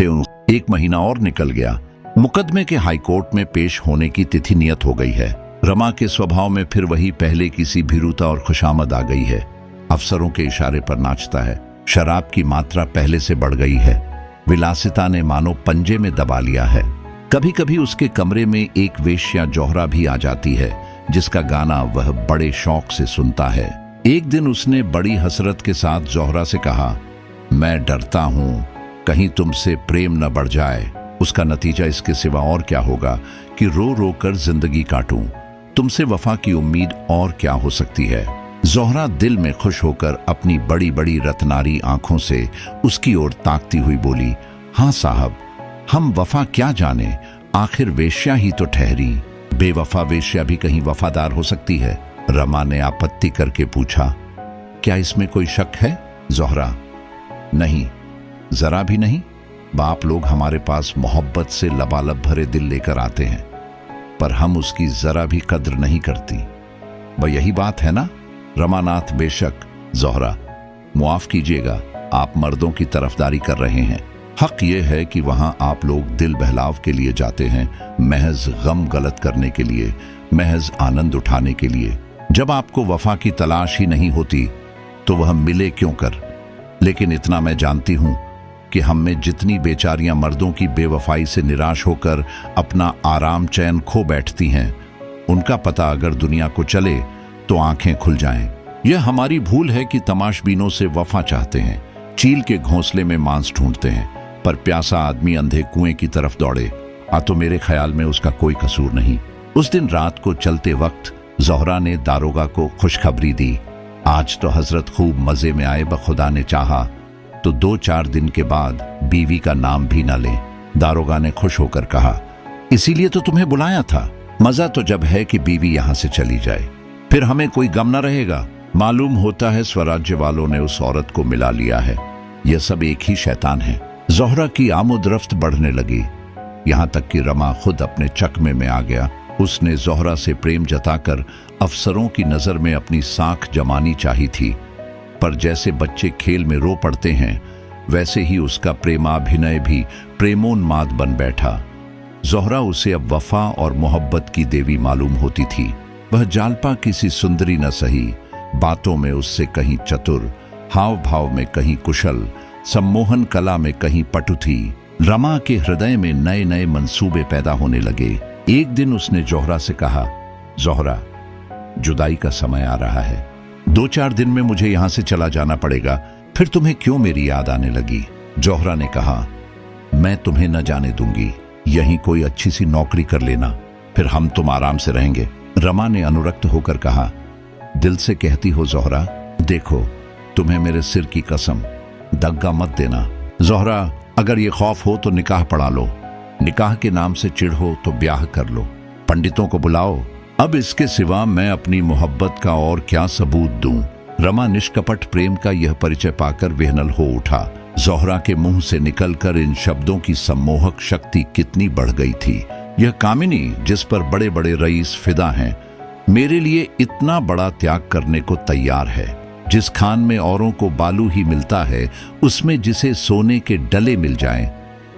एक महीना और निकल गया। मुकदमे के हाईकोर्ट में पेश होने की तिथि नियत हो गई है। रमा के स्वभाव में फिर वही पहले की सी भीरुता और खुशामद आ गई है। अफसरों के इशारे पर नाचता है। शराब की मात्रा पहले से बढ़ गई है। विलासिता ने मानो पंजे में दबा लिया है। कभी कभी उसके कमरे में एक वेश्या जोहरा भी आ जाती है, जिसका गाना वह बड़े शौक से सुनता है। एक दिन उसने बड़ी हसरत के साथ जोहरा से कहा, मैं डरता हूं कहीं तुमसे प्रेम न बढ़ जाए। उसका नतीजा इसके सिवा और क्या होगा कि रो रो कर जिंदगी काटूं। तुमसे वफा की उम्मीद और क्या हो सकती है। जोहरा दिल में खुश होकर अपनी बड़ी बड़ी रत्नारी आंखों से उसकी ओर ताकती हुई बोली, हाँ साहब, हम वफा क्या जाने, आखिर वेश्या ही तो ठहरी। बेवफा वेश्या भी कहीं वफादार हो सकती है। रमा ने आपत्ति करके पूछा, क्या इसमें कोई शक है? जोहरा, नहीं, जरा भी नहीं। बाप लोग हमारे पास मोहब्बत से लबालब भरे दिल लेकर आते हैं, पर हम उसकी जरा भी कद्र नहीं करती। वह यही बात है ना? रमानाथ, बेशक। जोहरा, मुआफ कीजिएगा, आप मर्दों की तरफदारी कर रहे हैं। हक यह है कि वहां आप लोग दिल बहलाव के लिए जाते हैं, महज गम गलत करने के लिए, महज आनंद उठाने के लिए। जब आपको वफा की तलाश ही नहीं होती तो वह मिले क्यों कर। लेकिन इतना मैं जानती हूं कि हम में जितनी बेचारियां मर्दों की बेवफाई से निराश होकर अपना आराम चैन खो बैठती हैं, उनका पता अगर दुनिया को चले तो आंखें खुल जाएं। यह हमारी भूल है कि तमाशबीनों से वफा चाहते हैं, चील के घोंसले में मांस ढूंढते हैं, पर प्यासा आदमी अंधे कुएं की तरफ दौड़े। तो मेरे ख्याल में उसका कोई कसूर नहीं। उस दिन रात को चलते वक्त जोहरा ने दारोगा को खुशखबरी दी, आज तो हजरत खूब मजे में आए, बखुदा ने चाहा तो 2-4 दिन के बाद बीवी का नाम भी न ले। दारोगा ने खुश होकर कहा, इसीलिए तो तुम्हें बुलाया था। मजा तो जब है कि बीवी यहां से चली जाए, फिर हमें कोई गम न रहेगा। मालूम होता है स्वराज्य वालों ने उस औरत को मिला लिया है। यह सब एक ही शैतान है। जोहरा की आमोदरफ्त बढ़ने लगी, यहां तक कि रमा खुद अपने चकमे में आ गया। उसने जोहरा से प्रेम जताकर अफसरों की नजर में अपनी साख जमानी चाही थी, पर जैसे बच्चे खेल में रो पड़ते हैं, वैसे ही उसका प्रेमाभिनय भी प्रेमोन्माद बन बैठा। जोहरा उसे अब वफा और मोहब्बत की देवी मालूम होती थी। वह जालपा किसी सुंदरी न सही, बातों में उससे कहीं चतुर, हाव भाव में कहीं कुशल, सम्मोहन कला में कहीं पटु थी। रमा के हृदय में नए नए मंसूबे पैदा होने लगे। एक दिन उसने जोहरा से कहा, जोहरा, जुदाई का समय आ रहा है, 2-4 दिन में मुझे यहां से चला जाना पड़ेगा, फिर तुम्हें क्यों मेरी याद आने लगी? जोहरा ने कहा, मैं तुम्हें न जाने दूंगी, यहीं कोई अच्छी सी नौकरी कर लेना, फिर हम तुम आराम से रहेंगे। रमा ने अनुरक्त होकर कहा, दिल से कहती हो जोहरा, देखो तुम्हें मेरे सिर की कसम, दग्गा मत देना। जोहरा, अगर ये खौफ हो तो निकाह पढ़ा लो, निकाह के नाम से चिढ़ हो तो ब्याह कर लो, पंडितों को बुलाओ। अब इसके सिवा मैं अपनी मोहब्बत का और क्या सबूत दूं? रमा निष्कपट प्रेम का यह परिचय पाकर विहनल हो उठा। जोहरा के मुंह से निकलकर इन शब्दों की सम्मोहक शक्ति कितनी बढ़ गई थी। यह कामिनी जिस पर बड़े बड़े रईस फिदा हैं, मेरे लिए इतना बड़ा त्याग करने को तैयार है। जिस खान में औरों को बालू ही मिलता है, उसमें जिसे सोने के डले मिल जाएं,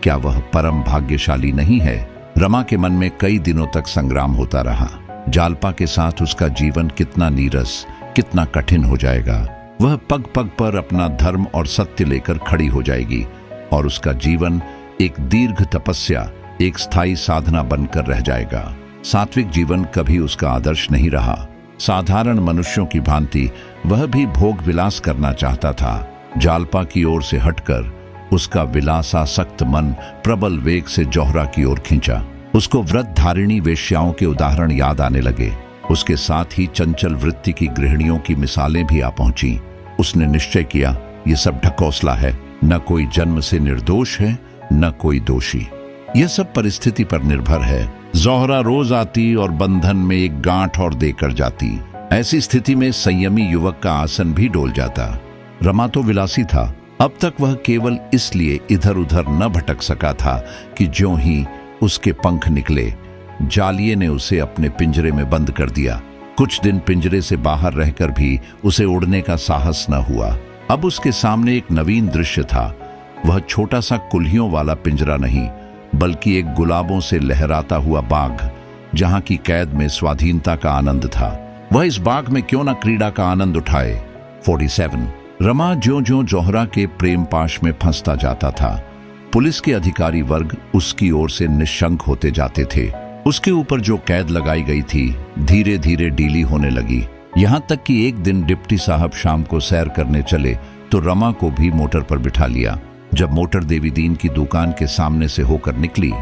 क्या वह परम भाग्यशाली नहीं है? रमा के मन में कई दिनों तक संग्राम होता रहा। जालपा के साथ उसका जीवन कितना नीरस, कितना कठिन हो जाएगा। वह पग पग पर अपना धर्म और सत्य लेकर खड़ी हो जाएगी और उसका जीवन एक दीर्घ तपस्या, एक स्थायी साधना बनकर रह जाएगा। सात्विक जीवन कभी उसका आदर्श नहीं रहा। साधारण मनुष्यों की भांति वह भी भोग विलास करना चाहता था। जालपा की ओर से हटकर उसका विलासासक्त मन प्रबल वेग से जोहरा की ओर खींचा। उसको व्रत धारिणी वेश्याओं के उदाहरण याद आने लगे। उसके साथ ही चंचल वृत्ति की गृहिणियों की मिसालें भी आ पहुंची। उसने निश्चय किया, ये सब ढकोसला है, न कोई जन्म से निर्दोष है, न कोई दोषी। यह सब परिस्थिति पर निर्भर है। जोहरा रोज आती और बंधन में एक गांठ और देकर जाती। ऐसी स्थिति में संयमी युवक का आसन भी डोल जाता। रमा तो विलासी था। अब तक वह केवल इसलिए इधर उधर न भटक सका था कि ज्यों ही उसके पंख निकले, जालिये ने उसे अपने पिंजरे में बंद कर दिया। कुछ दिन पिंजरे से बाहर रहकर भी उसे उड़ने का साहस न हुआ। अब उसके सामने एक नवीन दृश्य था। वह छोटा सा कुल्हियों वाला पिंजरा नहीं, बल्कि एक गुलाबों से लहराता हुआ बाग, जहां की कैद में स्वाधीनता का आनंद था। वह इस बाग में क्यों न क्रीड़ा का आनंद उठाए। 47। रमा ज्यों-ज्यों जोहरा के प्रेम पाश में फंसता जाता था, पुलिस के अधिकारी वर्ग उसकी ओर से निशंक होते जाते थे। उसके ऊपर जो कैद लगाई गई थी धीरे धीरे ढीली होने लगी, यहां तक कि एक दिन डिप्टी साहब शाम को सैर करने चले तो रमा को भी मोटर पर बिठा लिया। जब मोटर देवी दीन की दुकान के सामने से होकर निकली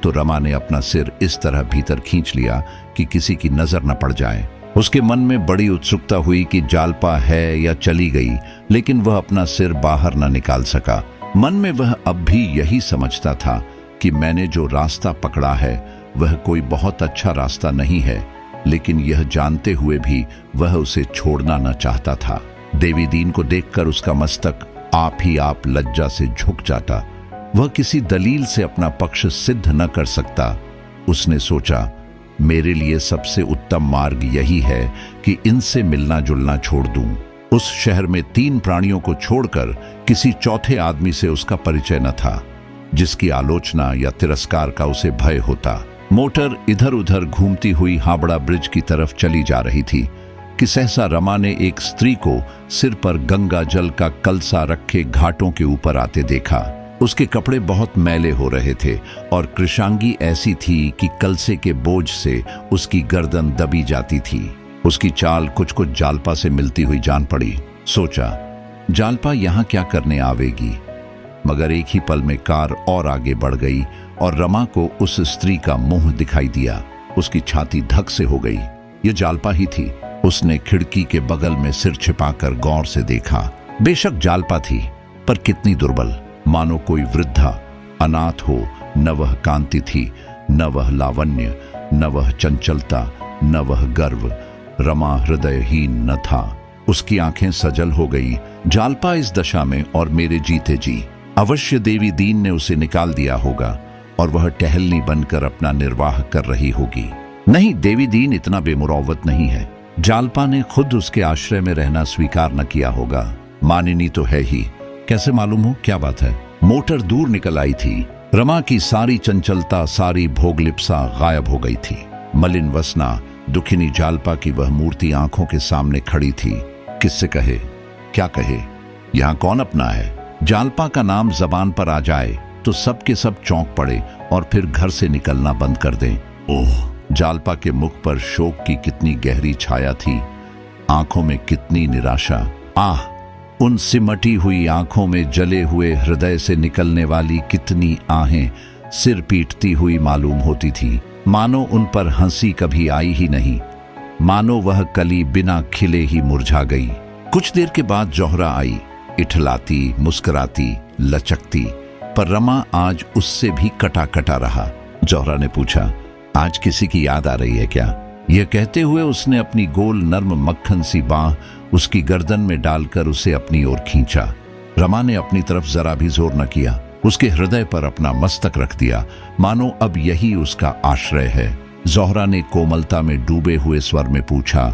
तो रमा ने अपना सिर इस तरह भीतर खींच लिया कि किसी की नजर न पड़ जाए। उसके मन में बड़ी उत्सुकता हुई कि जालपा है या चली गई, लेकिन वह अपना सिर बाहर न निकाल सका। मन में वह अब भी यही समझता था कि मैंने जो रास्ता पकड़ा है वह कोई बहुत अच्छा रास्ता नहीं है, लेकिन यह जानते हुए भी वह उसे छोड़ना न चाहता था। देवी दीन को देखकर उसका मस्तक आप ही आप लज्जा से झुक जाता। वह किसी दलील से अपना पक्ष सिद्ध न कर सकता। उसने सोचा, मेरे लिए सबसे उत्तम मार्ग यही है कि इनसे मिलना जुलना छोड़ दूं। उस शहर में 3 प्राणियों को छोड़कर किसी चौथे आदमी से उसका परिचय न था, जिसकी आलोचना या तिरस्कार का उसे भय होता। मोटर इधर उधर घूमती हुई हावड़ा ब्रिज की तरफ चली जा रही थी कि सहसा रमा ने एक स्त्री को सिर पर गंगा जल का कलसा रखे घाटों के ऊपर आते देखा। उसके कपड़े बहुत मैले हो रहे थे और कृशांगी ऐसी थी कि कलसे के बोझ से उसकी गर्दन दबी जाती थी। उसकी चाल कुछ कुछ जालपा से मिलती हुई जान पड़ी। सोचा, जालपा यहाँ क्या करने आवेगी, मगर एक ही पल में कार और आगे बढ़ गई और रमा को उस स्त्री का मुंह दिखाई दिया। उसकी छाती धक से हो गई। ये जालपा ही थी। उसने खिड़की के बगल में सिर छिपाकर गौर से देखा। बेशक जालपा थी, पर कितनी दुर्बल, मानो कोई वृद्धा अनाथ हो। न वह कांति थी, न वह लावण्य, न वह चंचलता, न वह गर्व। रमा हृदयहीन न था। उसकी आंखें सजल हो गई। जालपा इस दशा में और मेरे जीते जी। अवश्य देवी दीन ने उसे निकाल दिया होगा और वह टहलनी बनकर अपना निर्वाह कर रही होगी। नहीं, देवी दीन इतना बेमुरौवत नहीं है। जालपा ने खुद उसके आश्रय में रहना स्वीकार न किया होगा। मानिनी तो है ही। कैसे मालूम हो, क्या बात है? मोटर दूर निकल आई थी। रमा की सारी चंचलता, सारी भोगलिप्सा गायब हो गई थी। मलिन वसना, दुखिनी जालपा की वह मूर्ति आंखों के सामने खड़ी थी। किससे कहे, क्या कहे? यहाँ कौन अपना है? जालपा का नाम जबान पर आ जाए तो सब के सब चौंक पड़े और फिर घर से निकलना बंद कर दें। ओह! जालपा के मुख पर शोक की कितनी गहरी छाया थी, आंखों में कितनी निराशा। आह! उन सिमटी हुई आंखों में जले हुए हृदय से निकलने वाली कितनी आहें सिर पीटती हुई मालूम होती थी। मानो उन पर हंसी कभी आई ही नहीं, मानो वह कली बिना खिले ही मुरझा गई। कुछ देर के बाद जोहरा आई, इठलाती, मुस्कुराती, लचकती, पर रमा आज उससे भी कटा कटा रहा। जोहरा ने पूछा, आज किसी की याद आ रही है क्या? यह कहते हुए उसने अपनी गोल नर्म मक्खन सी बांह उसकी गर्दन में डालकर उसे अपनी ओर खींचा। रमा ने अपनी तरफ जरा भी जोर न किया, उसके हृदय पर अपना मस्तक रख दिया, मानो अब यही उसका आश्रय है। जोहरा ने कोमलता में डूबे हुए स्वर में पूछा,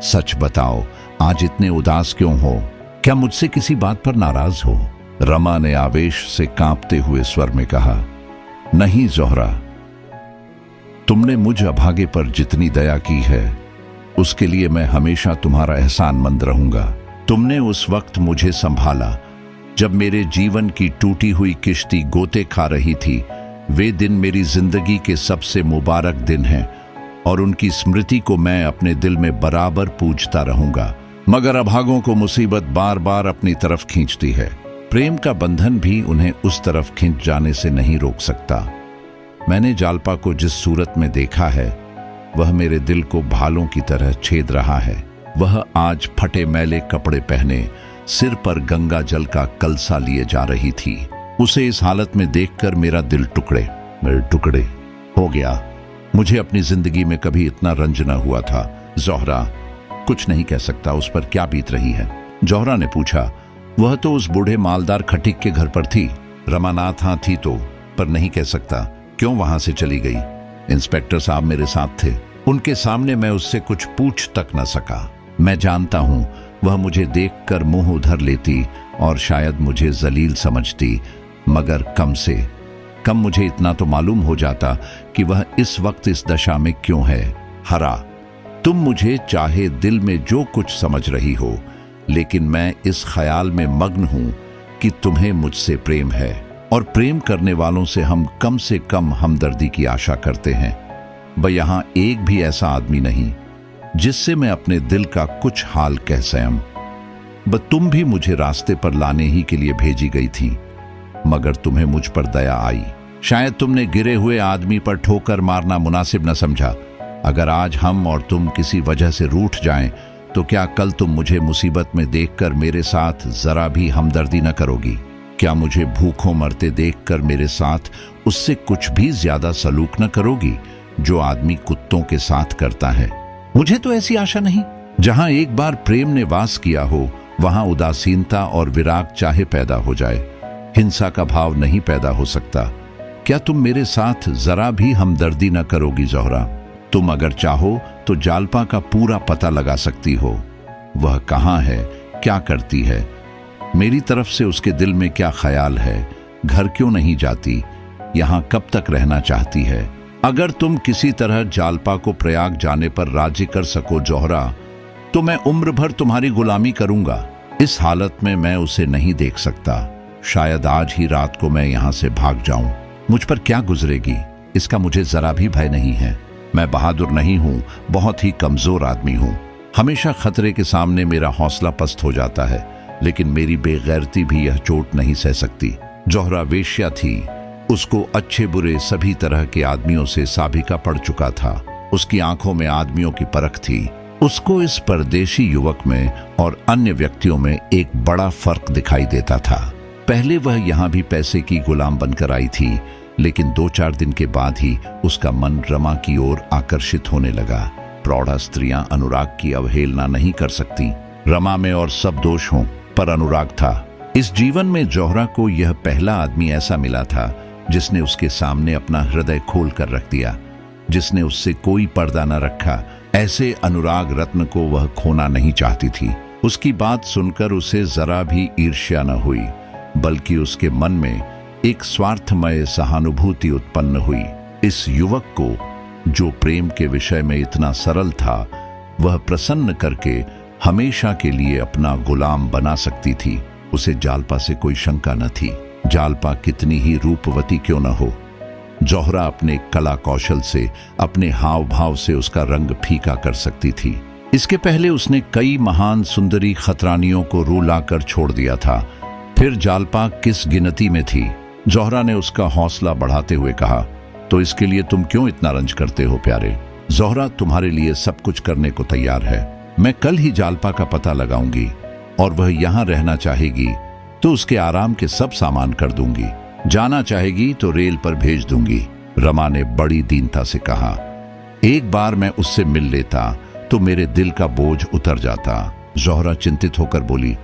सच बताओ, आज इतने उदास क्यों हो? क्या मुझसे किसी बात पर नाराज हो? रमा ने आवेश से कांपते हुए स्वर में कहा, नहीं जोहरा, तुमने मुझ अभागे पर जितनी दया की है उसके लिए मैं हमेशा तुम्हारा एहसानमंद रहूंगा। तुमने उस वक्त मुझे संभाला जब मेरे जीवन की टूटी हुई किश्ती गोते खा रही थी। वे दिन मेरी जिंदगी के सबसे मुबारक दिन हैं और उनकी स्मृति को मैं अपने दिल में बराबर पूजता रहूंगा। मगर अभागों को मुसीबत बार बार अपनी तरफ खींचती है। प्रेम का बंधन भी उन्हें उस तरफ खींच जाने से नहीं रोक सकता। मैंने जालपा को जिस सूरत में देखा है वह मेरे दिल को भालों की तरह छेद रहा है। वह आज फटे मैले कपड़े पहने सिर पर गंगा जल का कलसा लिए जा रही थी। उसे इस हालत में देखकर मेरा दिल मेरे टुकड़े हो गया। मुझे अपनी जिंदगी में कभी इतना रंज न हुआ था। जोहरा, कुछ नहीं कह सकता उस पर क्या बीत रही है। जोहरा ने पूछा, वह तो उस बूढ़े मालदार खटिक के घर पर थी। रमानाथ हाँ थी तो, पर नहीं कह सकता क्यों वहां से चली गई। इंस्पेक्टर साहब मेरे साथ थे, उनके सामने मैं उससे कुछ पूछ तक न सका। मैं जानता हूं वह मुझे देखकर मुंह उधर लेती और शायद मुझे जलील समझती, मगर कम से कम मुझे इतना तो मालूम हो जाता कि वह इस वक्त इस दशा में क्यों है। हरा, तुम मुझे चाहे दिल में जो कुछ समझ रही हो, लेकिन मैं इस ख्याल में मग्न हूं कि तुम्हें मुझसे प्रेम है, और प्रेम करने वालों से कम हमदर्दी की आशा करते हैं। यहां एक भी ऐसा आदमी नहीं जिससे मैं अपने दिल का कुछ हाल कह सकूं। तुम भी मुझे रास्ते पर लाने ही के लिए भेजी गई थी, मगर तुम्हें मुझ पर दया आई। शायद तुमने गिरे हुए आदमी पर ठोकर मारना मुनासिब न समझा। अगर आज हम और तुम किसी वजह से रूठ जाएं, तो क्या कल तुम मुझे मुसीबत में देखकर मेरे साथ जरा भी हमदर्दी न करोगी? क्या मुझे भूखों मरते देखकर मेरे साथ उससे कुछ भी ज्यादा सलूक न करोगी जो आदमी कुत्तों के साथ करता है? मुझे तो ऐसी आशा नहीं। जहां एक बार प्रेम ने वास किया हो, वहां उदासीनता और विराग चाहे पैदा हो जाए, हिंसा का भाव नहीं पैदा हो सकता। क्या तुम मेरे साथ जरा भी हमदर्दी न करोगी ज़ोहरा? तुम अगर चाहो तो जालपा का पूरा पता लगा सकती हो। वह कहाँ है, क्या करती है, मेरी तरफ से उसके दिल में क्या ख्याल है, घर क्यों नहीं जाती, यहाँ कब तक रहना चाहती है। अगर तुम किसी तरह जालपा को प्रयाग जाने पर राजी कर सको ज़ोहरा, तो मैं उम्र भर तुम्हारी गुलामी करूंगा। इस हालत में मैं उसे नहीं देख सकता। शायद आज ही रात को मैं यहाँ से भाग जाऊं। मुझ पर क्या गुजरेगी, इसका मुझे जरा भी भय नहीं है। मैं बहादुर नहीं हूँ, बहुत ही कमजोर आदमी हूँ। हमेशा खतरे के सामने मेरा हौसला पस्त हो जाता है, लेकिन मेरी बेगैरती भी यह चोट नहीं सह सकती। ज़ोहरा वेश्या थी, उसको अच्छे बुरे सभी तरह के आदमियों से साबिका पड़ चुका था। उसकी आंखों में आदमियों की परख थी। उसको इस परदेशी युवक में और अन्य व्यक्तियों में एक बड़ा फर्क दिखाई देता था। पहले वह यहाँ भी पैसे की गुलाम बनकर आई थी, लेकिन 2-4 दिन के बाद ही उसका मन रमा की ओर आकर्षित होने लगा। प्रौढ़ा स्त्रियां अनुराग की अवहेलना नहीं कर सकती। रमा में और सब दोष हों, पर अनुराग था। इस जीवन में ज़ोहरा को यह पहला आदमी ऐसा मिला था जिसने उसके सामने अपना हृदय खोल कर रख दिया, जिसने उससे कोई पर्दा न रखा। ऐसे अनुराग रत्न को वह खोना नहीं चाहती थी। उसकी बात सुनकर उसे जरा भी ईर्ष्या न हुई, बल्कि उसके मन में एक स्वार्थमय सहानुभूति उत्पन्न हुई। इस युवक को, जो प्रेम के विषय में इतना सरल था, वह प्रसन्न करके हमेशा के लिए अपना गुलाम बना सकती थी। उसे जालपा से कोई शंका न थी। जालपा कितनी ही रूपवती क्यों न हो, ज़ोहरा अपने कला कौशल से, अपने हाव भाव से उसका रंग फीका कर सकती थी। इसके पहले उसने कई महान सुंदरी खतरानियों को रुलाकर छोड़ दिया था। फिर जालपा किस गिनती में थी? ज़ोहरा ने उसका हौसला बढ़ाते हुए कहा, तो इसके लिए तुम क्यों इतना रंज करते हो प्यारे? ज़ोहरा तुम्हारे लिए सब कुछ करने को तैयार है। मैं कल ही जालपा का पता लगाऊंगी, और वह यहाँ रहना चाहेगी तो उसके आराम के सब सामान कर दूंगी। जाना चाहेगी तो रेल पर भेज दूंगी। रमा ने बड़ी दीनता से कहा, एक बार मैं उससे मिल लेता तो मेरे दिल का बोझ उतर जाता। ज़ोहरा चिंतित होकर बोली,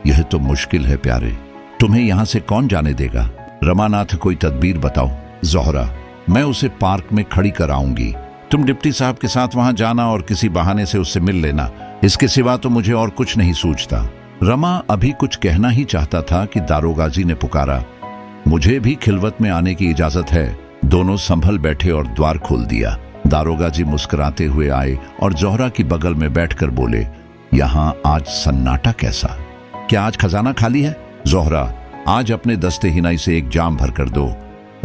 यह तो मुश्किल है प्यारे, तुम्हें यहाँ से कौन जाने देगा? रमानाथ, कोई तदबीर बताओ। ज़ोहरा, मैं उसे पार्क में खड़ी कराऊंगी। तुम डिप्टी साहब के साथ वहां जाना और किसी बहाने से उससे मिल लेना। इसके सिवा तो मुझे और कुछ नहीं सूझता। रमा अभी कुछ कहना ही चाहता था कि दारोगा जी ने पुकारा, मुझे भी खिलवत में आने की इजाजत है। दोनों संभल बैठे और द्वार खोल दिया। दारोगा जी मुस्कुराते हुए आए और ज़ोहरा की बगल में बैठकर बोले, यहाँ आज सन्नाटा कैसा? क्या आज खजाना खाली है? ज़ोहरा, आज अपने दस्ते हिनाई से एक जाम भर कर दो।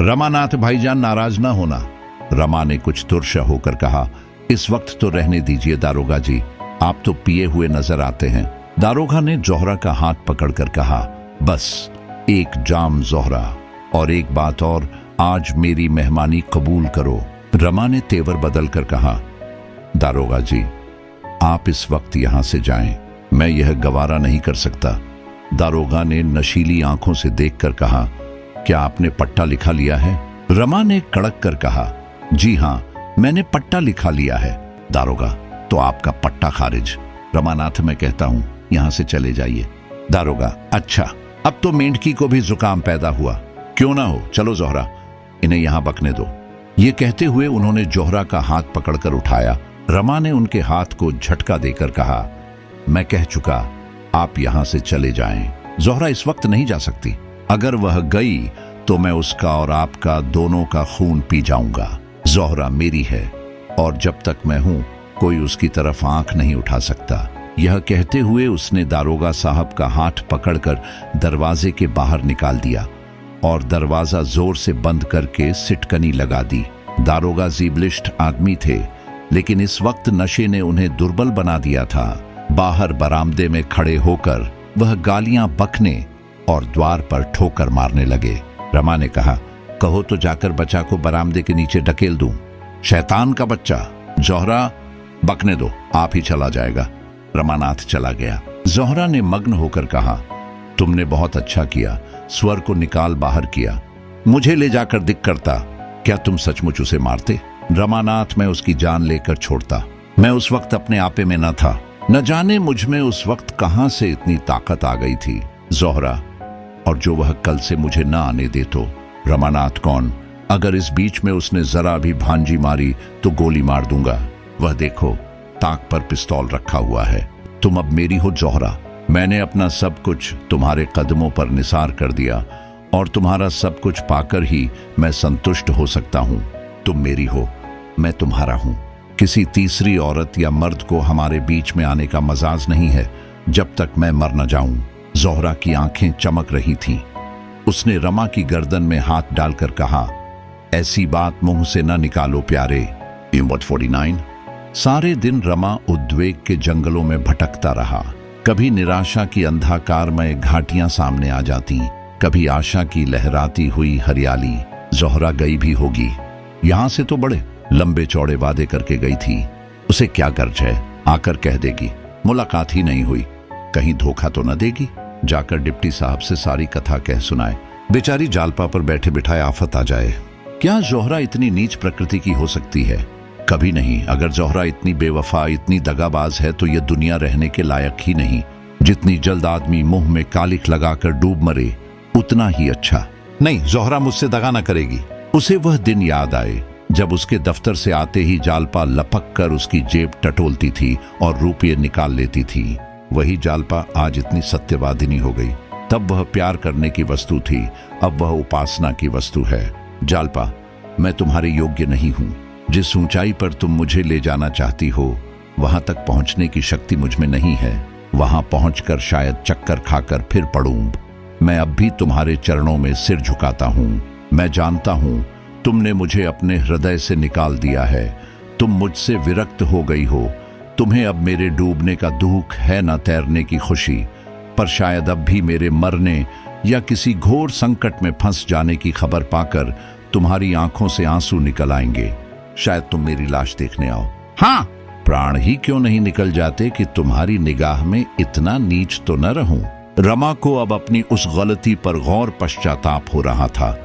रमानाथ भाईजान, नाराज ना होना। रमा ने कुछ तुरशा होकर कहा, इस वक्त तो रहने दीजिए दारोगा जी, आप तो पिए हुए नजर आते हैं। दारोगा ने ज़ोहरा का हाथ पकड़कर कहा, बस एक जाम ज़ोहरा, और एक बात और, आज मेरी मेहमानी कबूल करो। रमा ने तेवर बदल कर कहा, दारोगा जी, आप इस वक्त यहां से जाएं, मैं यह गवारा नहीं कर सकता। दारोगा ने नशीली आंखों से देखकर कहा, क्या आपने पट्टा लिखा लिया है? रमा ने कड़क कर कहा, जी हां, मैंने पट्टा लिखा लिया है। दारोगा, तो आपका पट्टा खारिज। रमानाथ, मैं कहता हूं यहां से चले जाइए। दारोगा, अच्छा, अब तो मेंढकी को भी जुकाम पैदा हुआ। क्यों ना हो, चलो ज़ोहरा, इन्हें यहां बकने दो। ये कहते हुए उन्होंने ज़ोहरा का हाथ पकड़कर उठाया। रमा ने उनके हाथ को झटका देकर कहा, मैं कह चुका, आप यहां से चले जाएं। जोहरा इस वक्त नहीं जा सकती। अगर वह गई तो मैं उसका और आपका दोनों का खून पी जाऊंगा। जोहरा मेरी है और जब तक मैं हूं कोई उसकी तरफ आंख नहीं उठा सकता। यह कहते हुए उसने दारोगा साहब का हाथ पकड़कर दरवाजे के बाहर निकाल दिया और दरवाजा जोर से बंद करके सिटकनी लगा दी। दारोगा जीबलिस्ट आदमी थे, लेकिन इस वक्त नशे ने उन्हें दुर्बल बना दिया था। बाहर बरामदे में खड़े होकर वह गालियां बकने और द्वार पर ठोकर मारने लगे। रमा ने कहा, कहो तो जाकर बच्चा को बरामदे के नीचे ढकेल दूं। शैतान का बच्चा। जोहरा, बकने दो, आप ही चला जाएगा। रमानाथ चला गया। जोहरा ने मग्न होकर कहा, तुमने बहुत अच्छा किया, स्वर को निकाल बाहर किया। मुझे ले जाकर दिख करता, क्या तुम सचमुच उसे मारते? रमानाथ, मैं उसकी जान लेकर छोड़ता। मैं उस वक्त अपने आपे में न था। न जाने मुझ में उस वक्त कहां से इतनी ताकत आ गई थी। जोहरा, और जो वह कल से मुझे न आने दे तो। रमानाथ, कौन? अगर इस बीच में उसने जरा भी भांजी मारी तो गोली मार दूंगा। वह देखो, ताक पर पिस्तौल रखा हुआ है। तुम अब मेरी हो जोहरा। मैंने अपना सब कुछ तुम्हारे कदमों पर निसार कर दिया और तुम्हारा सब कुछ पाकर ही मैं संतुष्ट हो सकता हूं। तुम मेरी हो, मैं तुम्हारा हूं। किसी तीसरी औरत या मर्द को हमारे बीच में आने का मजाज नहीं है जब तक मैं मर न जाऊं। जोहरा की आंखें चमक रही थीं। उसने रमा की गर्दन में हाथ डालकर कहा, ऐसी बात मुंह से न निकालो प्यारे। 49। सारे दिन रमा उद्वेग के जंगलों में भटकता रहा। कभी निराशा की अंधकारमय घाटियां सामने आ जाती, कभी आशा की लहराती हुई हरियाली। जोहरा गई भी होगी। यहां से तो बड़े लंबे चौड़े वादे करके गई थी। उसे क्या गर्ज है, आकर कह देगी। मुलाकात ही नहीं हुई, कहीं धोखा तो न देगी। जाकर डिप्टी साहब से सारी कथा कह सुनाए। बेचारी जालपा पर बैठे बिठाए आफत आ जाए। क्या जोहरा इतनी नीच प्रकृति की हो सकती है? कभी नहीं। अगर जोहरा इतनी बेवफा, इतनी दगाबाज है तो यह दुनिया रहने के लायक ही नहीं। जितनी जल्द आदमी मुंह में कालिख लगाकर डूब मरे उतना ही अच्छा। नहीं, जोहरा मुझसे दगा न करेगी। उसे वह दिन याद आए जब उसके दफ्तर से आते ही जालपा लपक कर उसकी जेब टटोलती थी और रुपये निकाल लेती थी। वही जालपा आज इतनी सत्यवादिनी हो गई। तब वह प्यार करने की वस्तु थी, अब वह उपासना की वस्तु है। जालपा, मैं तुम्हारे योग्य नहीं हूं। जिस ऊंचाई पर तुम मुझे ले जाना चाहती हो वहां तक पहुंचने की शक्ति मुझ में नहीं है। वहां पहुंचकर शायद चक्कर खाकर फिर पड़ूं। मैं अब भी तुम्हारे चरणों में सिर झुकाता हूं। मैं जानता हूं तुमने मुझे अपने हृदय से निकाल दिया है। तुम मुझसे विरक्त हो गई हो। तुम्हें अब मेरे डूबने का दुख है, न तैरने की खुशी। पर शायद अब भी मेरे मरने या किसी घोर संकट में फंस जाने की खबर पाकर तुम्हारी आंखों से आंसू निकल आएंगे। शायद तुम मेरी लाश देखने आओ। हाँ, प्राण ही क्यों नहीं निकल जाते कि तुम्हारी निगाह में इतना नीच तो न रहूं। रमा को अब अपनी उस गलती पर गौर पश्चाताप हो रहा था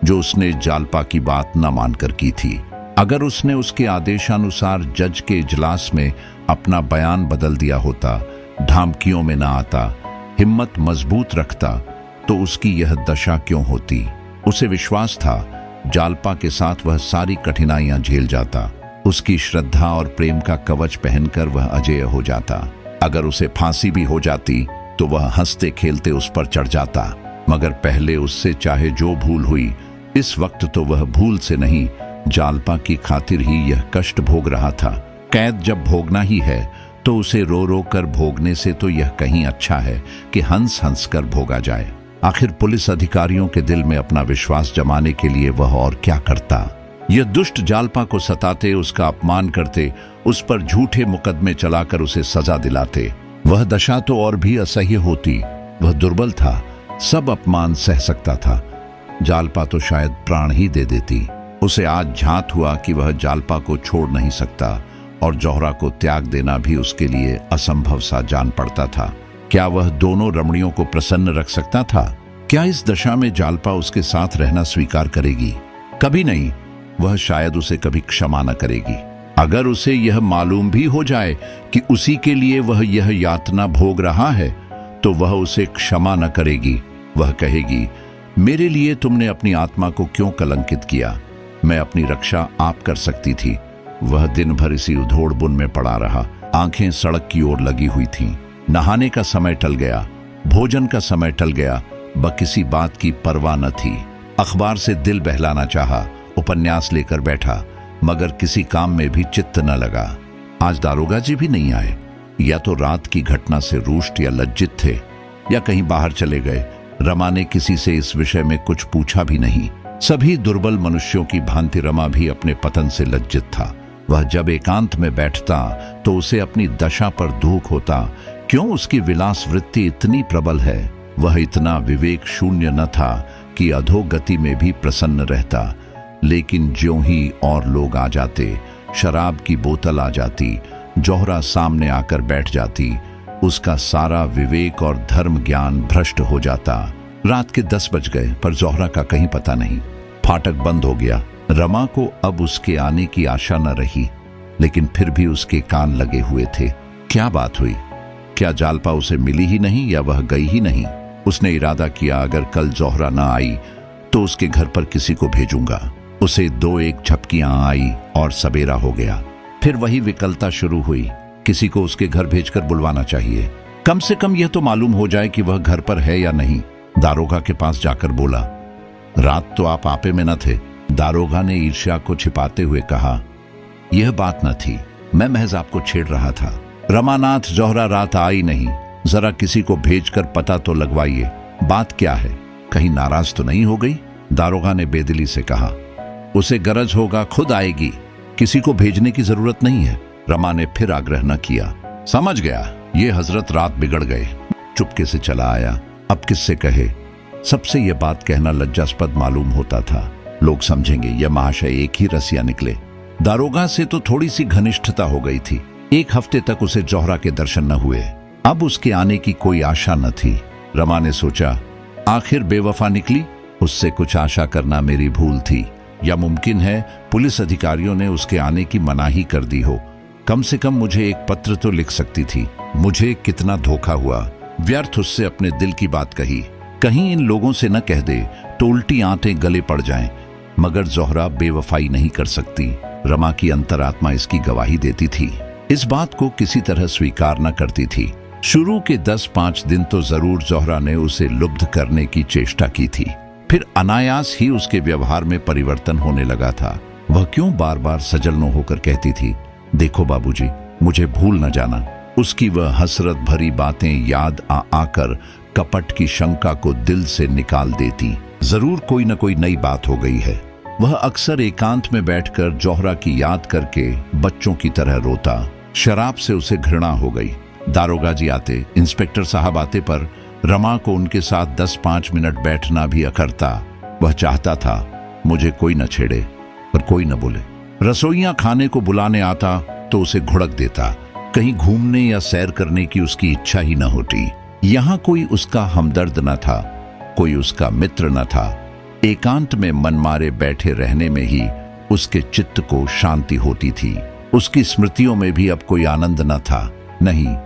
जो उसने जालपा की बात न मानकर की थी। अगर उसने उसके आदेशानुसार जज के इजलास में अपना बयान बदल दिया होता, धमकियों में न आता, हिम्मत मजबूत रखता, तो उसकी यह दशा क्यों होती? उसे विश्वास था जालपा के साथ वह सारी कठिनाइयां झेल जाता। उसकी श्रद्धा और प्रेम का कवच पहनकर वह अजेय हो जाता। अगर उसे फांसी भी हो जाती तो वह हंसते खेलते उस पर चढ़ जाता। मगर पहले उससे चाहे जो भूल हुई, इस वक्त तो वह भूल से नहीं, जालपा की खातिर ही यह कष्ट भोग रहा था। कैद जब भोगना ही है तो उसे रो रो कर भोगने से तो यह कहीं अच्छा है कि हंस हंस कर भोगा जाए। आखिर पुलिस अधिकारियों के दिल में अपना विश्वास जमाने के लिए वह और क्या करता? यह दुष्ट जालपा को सताते, उसका अपमान करते, उस पर झूठे मुकदमे चलाकर उसे सजा दिलाते। वह दशा तो और भी असह्य होती। वह दुर्बल था, सब अपमान सह सकता था। जालपा तो शायद प्राण ही दे देती। उसे आज झांत हुआ कि वह जालपा को छोड़ नहीं सकता और जोहरा को त्याग देना भी उसके लिए असंभव सा जान पड़ता था। क्या वह दोनों रमणियों को प्रसन्न रख सकता था? क्या इस दशा में जालपा उसके साथ रहना स्वीकार करेगी? कभी नहीं। वह शायद उसे कभी क्षमा न करेगी। अगर उसे यह मालूम भी हो जाए कि उसी के लिए वह यह यातना भोग रहा है तो वह उसे क्षमा न करेगी। वह कहेगी, मेरे लिए तुमने अपनी आत्मा को क्यों कलंकित किया? मैं अपनी रक्षा आप कर सकती थी। वह दिन भर इसी उधोड़ बुन में पड़ा रहा। आंखें सड़क की ओर लगी हुई थीं। नहाने का समय टल गया। भोजन का समय टल गया, किसी बात की परवाह न थी। अखबार से दिल बहलाना चाहा, उपन्यास लेकर बैठा, मगर किसी काम में भी चित्त न लगा। आज दारोगा जी भी नहीं आए। या तो रात की घटना से रुष्ट या लज्जित थे, या कहीं बाहर चले गए। रमा ने किसी से इस विषय में कुछ पूछा भी नहीं। सभी दुर्बल मनुष्यों की भांति रमा भी अपने पतन से लज्जित था। वह जब एकांत में बैठता तो उसे अपनी दशा पर दुख होता। क्यों उसकी विलास वृत्ति इतनी प्रबल है? वह इतना विवेक शून्य न था कि अधोगति में भी प्रसन्न रहता। लेकिन ज्यों ही और लोग आ जाते, शराब की बोतल आ जाती, जौहरा सामने आकर बैठ जाती, उसका सारा विवेक और धर्म ज्ञान भ्रष्ट हो जाता। रात के 10 बज गए, पर जौहरा का कहीं पता नहीं। फाटक बंद हो गया। रमा को अब उसके आने की आशा न रही, लेकिन फिर भी उसके कान लगे हुए थे। क्या बात हुई? क्या जालपा उसे मिली ही नहीं या वह गई ही नहीं? उसने इरादा किया, अगर कल जौहरा न आई तो उसके घर पर किसी को भेजूंगा। उसे 2-1 झपकियां आई और सबेरा हो गया। फिर वही विकलता शुरू हुई, किसी को उसके घर भेजकर बुलवाना चाहिए। कम से कम यह तो मालूम हो जाए कि वह घर पर है या नहीं। दारोगा के पास जाकर बोला, रात तो आप आपे में न थे। दारोगा ने ईर्ष्या को छिपाते हुए कहा, यह बात न थी, मैं महज आपको छेड़ रहा था। रमानाथ, जौहरा रात आई नहीं, जरा किसी को भेजकर पता तो लगवाइए। बात क्या है? कहीं नाराज तो नहीं हो गई? दारोगा ने बेदिली से कहा, उसे गरज होगा खुद आएगी, किसी को भेजने की जरूरत नहीं है। रमा ने फिर आग्रह न किया। समझ गया, ये हजरत रात बिगड़ गए। चुपके से चला आया। अब किससे कहे? सबसे यह बात कहना लज्जास्पद मालूम होता था। लोग समझेंगे यह महाशय एक ही रसिया निकले। दारोगा से तो थोड़ी सी घनिष्ठता हो गई थी। 1 हफ्ते तक उसे जौहरा के दर्शन न हुए। अब उसके आने की कोई आशा न थी। रमा ने सोचा, आखिर बेवफा निकली, उससे कुछ आशा करना मेरी भूल थी। या मुमकिन है पुलिस अधिकारियों ने उसके आने की मनाही कर दी हो। कम से कम मुझे एक पत्र तो लिख सकती थी। मुझे कितना धोखा हुआ। व्यर्थ उससे अपने दिल की बात कही। कहीं इन लोगों से न कह दे तो उल्टी आंतें गले पड़ जाएं। मगर जौहरा बेवफाई नहीं कर सकती। रमा की अंतरात्मा इसकी गवाही देती थी। इस बात को किसी तरह स्वीकार न करती थी। शुरू के 10-5 दिन तो जरूर जौहरा ने उसे लुब्ध करने की चेष्टा की थी। फिर अनायास ही उसके व्यवहार में परिवर्तन होने लगा था। वह क्यों बार बार सजलनों होकर कहती थी, देखो बाबूजी, मुझे भूल न जाना। उसकी वह हसरत भरी बातें याद आकर कपट की शंका को दिल से निकाल देती। जरूर कोई न कोई नई बात हो गई है। वह अक्सर एकांत में बैठकर जौहरा की याद करके बच्चों की तरह रोता। शराब से उसे घृणा हो गई। दारोगा जी आते, इंस्पेक्टर साहब आते, पर रमा को उनके साथ 10-5 मिनट बैठना भी अखरता। वह चाहता था मुझे कोई न छेड़े, पर कोई न बोले। रसोइयां खाने को बुलाने आता तो उसे घुड़क देता। कहीं घूमने या सैर करने की उसकी इच्छा ही न होती। यहाँ कोई उसका हमदर्द न था, कोई उसका मित्र न था। एकांत में मनमारे बैठे रहने में ही उसके चित्त को शांति होती थी। उसकी स्मृतियों में भी अब कोई आनंद न था। नहीं,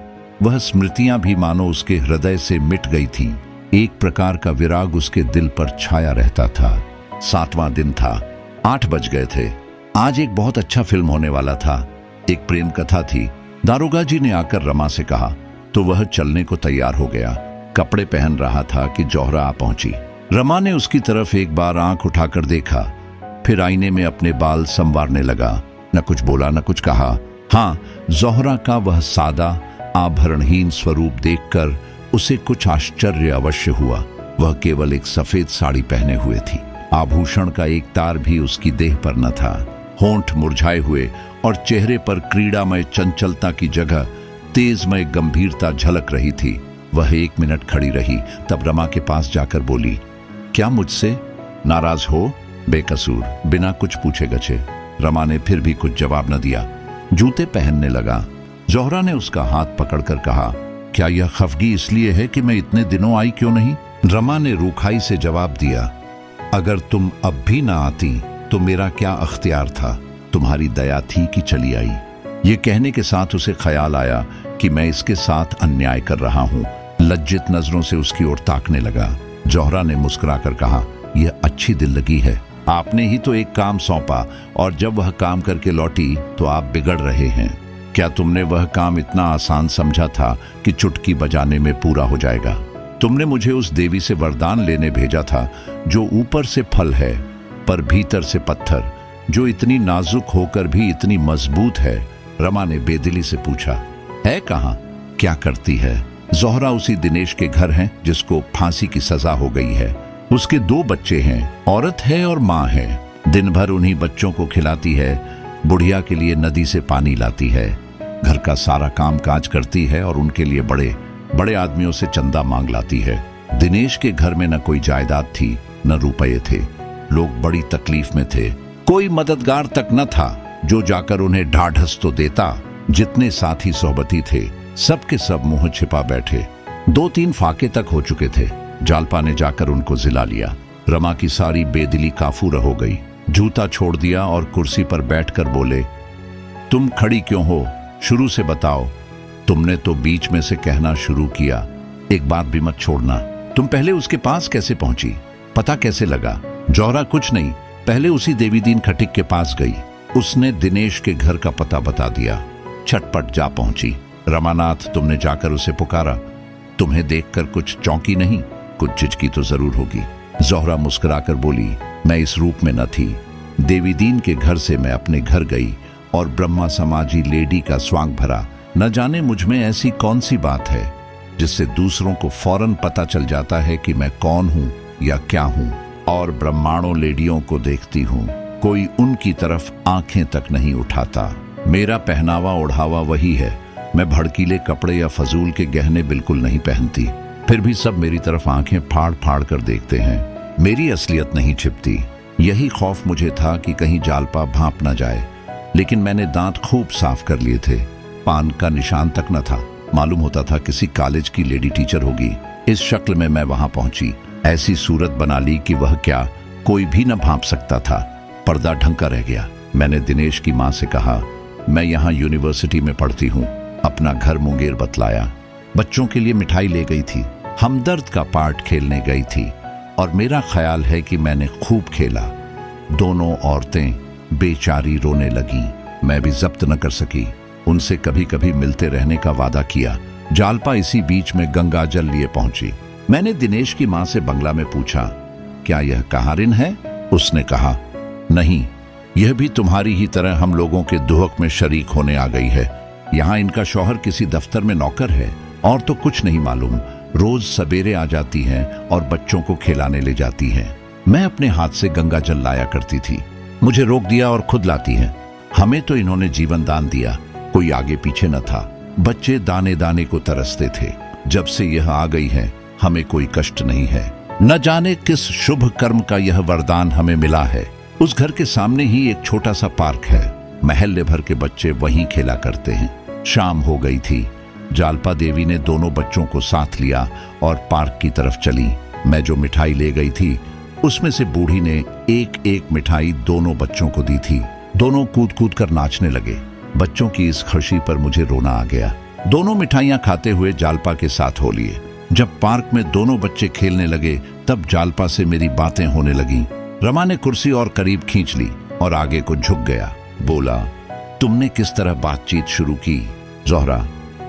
वह स्मृतियां भी मानो उसके हृदय से मिट गई थी। एक प्रकार का विराग उसके दिल पर छाया रहता था। 7वां दिन था। 8 बज गए थे। आज एक बहुत अच्छा फिल्म होने वाला था। एक प्रेम कथा थी। दारोगा जी ने आकर रमा से कहा तो वह चलने को तैयार हो गया। कपड़े पहन रहा था कि जौहरा आ पहुंची। रमा ने उसकी तरफ एक बार आंख उठाकर देखा, फिर आईने में अपने बाल संवारने लगा। न कुछ बोला, न कुछ कहा। हाँ, जौहरा का वह सादा आभरणहीन स्वरूप देखकर उसे कुछ आश्चर्य अवश्य हुआ। वह केवल एक सफेद साड़ी पहने हुए थी। आभूषण का एक तार भी उसकी देह पर न था। होंठ मुरझाए हुए और चेहरे पर क्रीड़ामय चंचलता की जगह तेजमय गंभीरता झलक रही थी। वह 1 मिनट खड़ी रही, तब रमा के पास जाकर बोली, क्या मुझसे नाराज हो? बेकसूर, बिना कुछ पूछे गछे। रमा ने फिर भी कुछ जवाब न दिया। जूते पहनने लगा। जौहरा ने उसका हाथ पकड़कर कहा, क्या यह खफगी इसलिए है कि मैं इतने दिनों आई क्यों नहीं? रमा ने रूखाई से जवाब दिया, अगर तुम अब भी ना आती तो मेरा क्या अख्तियार था? तुम्हारी दया थी कि चली आई। ये कहने के साथ उसे ख्याल आया कि मैं इसके साथ अन्याय कर रहा हूँ। लज्जित नजरों से उसकी ओर ताकने लगा। जौहरा ने मुस्कुराकर कहा, यह अच्छी दिल लगी है। आपने ही तो एक काम सौंपा और जब वह काम करके लौटी तो आप बिगड़ रहे हैं। क्या तुमने वह काम इतना आसान समझा था कि चुटकी बजाने में पूरा हो जाएगा? तुमने मुझे उस देवी से वरदान लेने भेजा था जो ऊपर से फल है पर भीतर से पत्थर, जो इतनी नाजुक होकर भी इतनी मजबूत है। रमा ने बेदिली से पूछा, है कहाँ? क्या करती है? जोहरा उसी दिनेश के घर है जिसको फांसी की सजा हो गई है। उसके 2 बच्चे हैं, औरत है और माँ है। दिन भर उन्हीं बच्चों को खिलाती है, बुढ़िया के लिए नदी से पानी लाती है, घर का सारा काम काज करती है और उनके लिए बड़े बड़े आदमियों से चंदा मांग लाती है। दिनेश के घर में न कोई जायदाद थी न रुपये थे। लोग बड़ी तकलीफ में थे। कोई मददगार तक न था जो जाकर उन्हें ढाढ़स तो देता। जितने साथी सोहबती थे सब के सब मुंह छिपा बैठे। 2-3 फाके तक हो चुके थे। जालपा ने जाकर उनको जिला लिया। रमा की सारी बेदिली काफूर हो गई। जूता छोड़ दिया और कुर्सी पर बैठकर बोले, तुम खड़ी क्यों हो? शुरू से बताओ। तुमने तो बीच में से कहना शुरू किया। एक बात भी मत छोड़ना। तुम पहले उसके पास कैसे पहुंची? पता कैसे लगा? जोहरा कुछ नहीं, पहले उसी देवीदीन खटिक के पास गई। उसने दिनेश के घर का पता बता दिया। छटपट जा पहुंची। रमानाथ, तुमने जाकर उसे पुकारा। तुम्हें देखकर कुछ चौंकी नहीं? कुछ झिझकी तो जरूर होगी। जोहरा मुस्कुराकर बोली, मैं इस रूप में न थी। देवीदीन के घर से मैं अपने घर गई और ब्रह्मा समाजी लेडी का स्वांग भरा। न जाने मुझ में ऐसी कौन सी बात है जिससे दूसरों को फौरन पता चल जाता है कि मैं कौन हूं या क्या हूं। और ब्रह्मांडों लेडियों को देखती हूं, कोई उनकी तरफ आंखें तक नहीं उठाता। मेरा पहनावा ओढ़ावा वही है। मैं भड़कीले कपड़े या फजूल के गहने बिल्कुल नहीं पहनती। फिर भी सब मेरी तरफ आंखें फाड़ फाड़ कर देखते हैं। मेरी असलियत नहीं छिपती। यही खौफ मुझे था कि कहीं जालपा भांप न जाए। लेकिन मैंने दांत खूब साफ कर लिए थे। पान का निशान तक न था। मालूम होता था किसी कॉलेज की लेडी टीचर होगी। इस शक्ल में मैं वहां पहुंची। ऐसी सूरत बना ली कि वह क्या कोई भी न भांप सकता था। पर्दा ढंका रह गया। मैंने दिनेश की माँ से कहा, मैं यहाँ यूनिवर्सिटी में पढ़ती हूँ। अपना घर मुंगेर बतलाया। बच्चों के लिए मिठाई ले गई थी। हमदर्द का पार्ट खेलने गई थी और मेरा ख्याल है कि मैंने खूब खेला। दोनों औरतें बेचारी रोने लगी। मैं भी जब्त न कर सकी। उनसे कभी कभी मिलते रहने का वादा किया। जालपा इसी बीच में गंगा जल लिए पहुंची। मैंने दिनेश की मां से बंगला में पूछा, क्या यह कहारिन है? उसने कहा, नहीं, यह भी तुम्हारी ही तरह हम लोगों के दुहक में शरीक होने आ गई है। यहाँ इनका शौहर किसी दफ्तर में नौकर है और तो कुछ नहीं मालूम। रोज सवेरे आ जाती हैं और बच्चों को खिलाने ले जाती हैं। मैं अपने हाथ से गंगा जल लाया करती थी। मुझे रोक दिया और खुद लाती हैं। हमें तो इन्होंने जीवन दान दिया। कोई आगे पीछे न था। बच्चे दाने दाने को तरसते थे। जब से यह आ गई है हमें कोई कष्ट नहीं है। न जाने किस शुभ कर्म का यह वरदान हमें मिला है। उस घर के सामने ही एक छोटा सा पार्क है। महल्ले भर के बच्चे वहीं खेला करते हैं। शाम हो गई थी। जालपा देवी ने दोनों बच्चों को साथ लिया और पार्क की तरफ चली। मैं जो मिठाई ले गई थी उसमें से बूढ़ी ने एक एक मिठाई दोनों बच्चों को दी थी। दोनों कूद कूद कर नाचने लगे। बच्चों की इस खुशी पर मुझे रोना आ गया। दोनों मिठाइयां खाते हुए जालपा के साथ हो लिए। जब पार्क में दोनों बच्चे खेलने लगे तब जालपा से मेरी बातें होने लगीं। रमा ने कुर्सी और करीब खींच ली और आगे को झुक गया। बोला, तुमने किस तरह बातचीत शुरू की? जोहरा,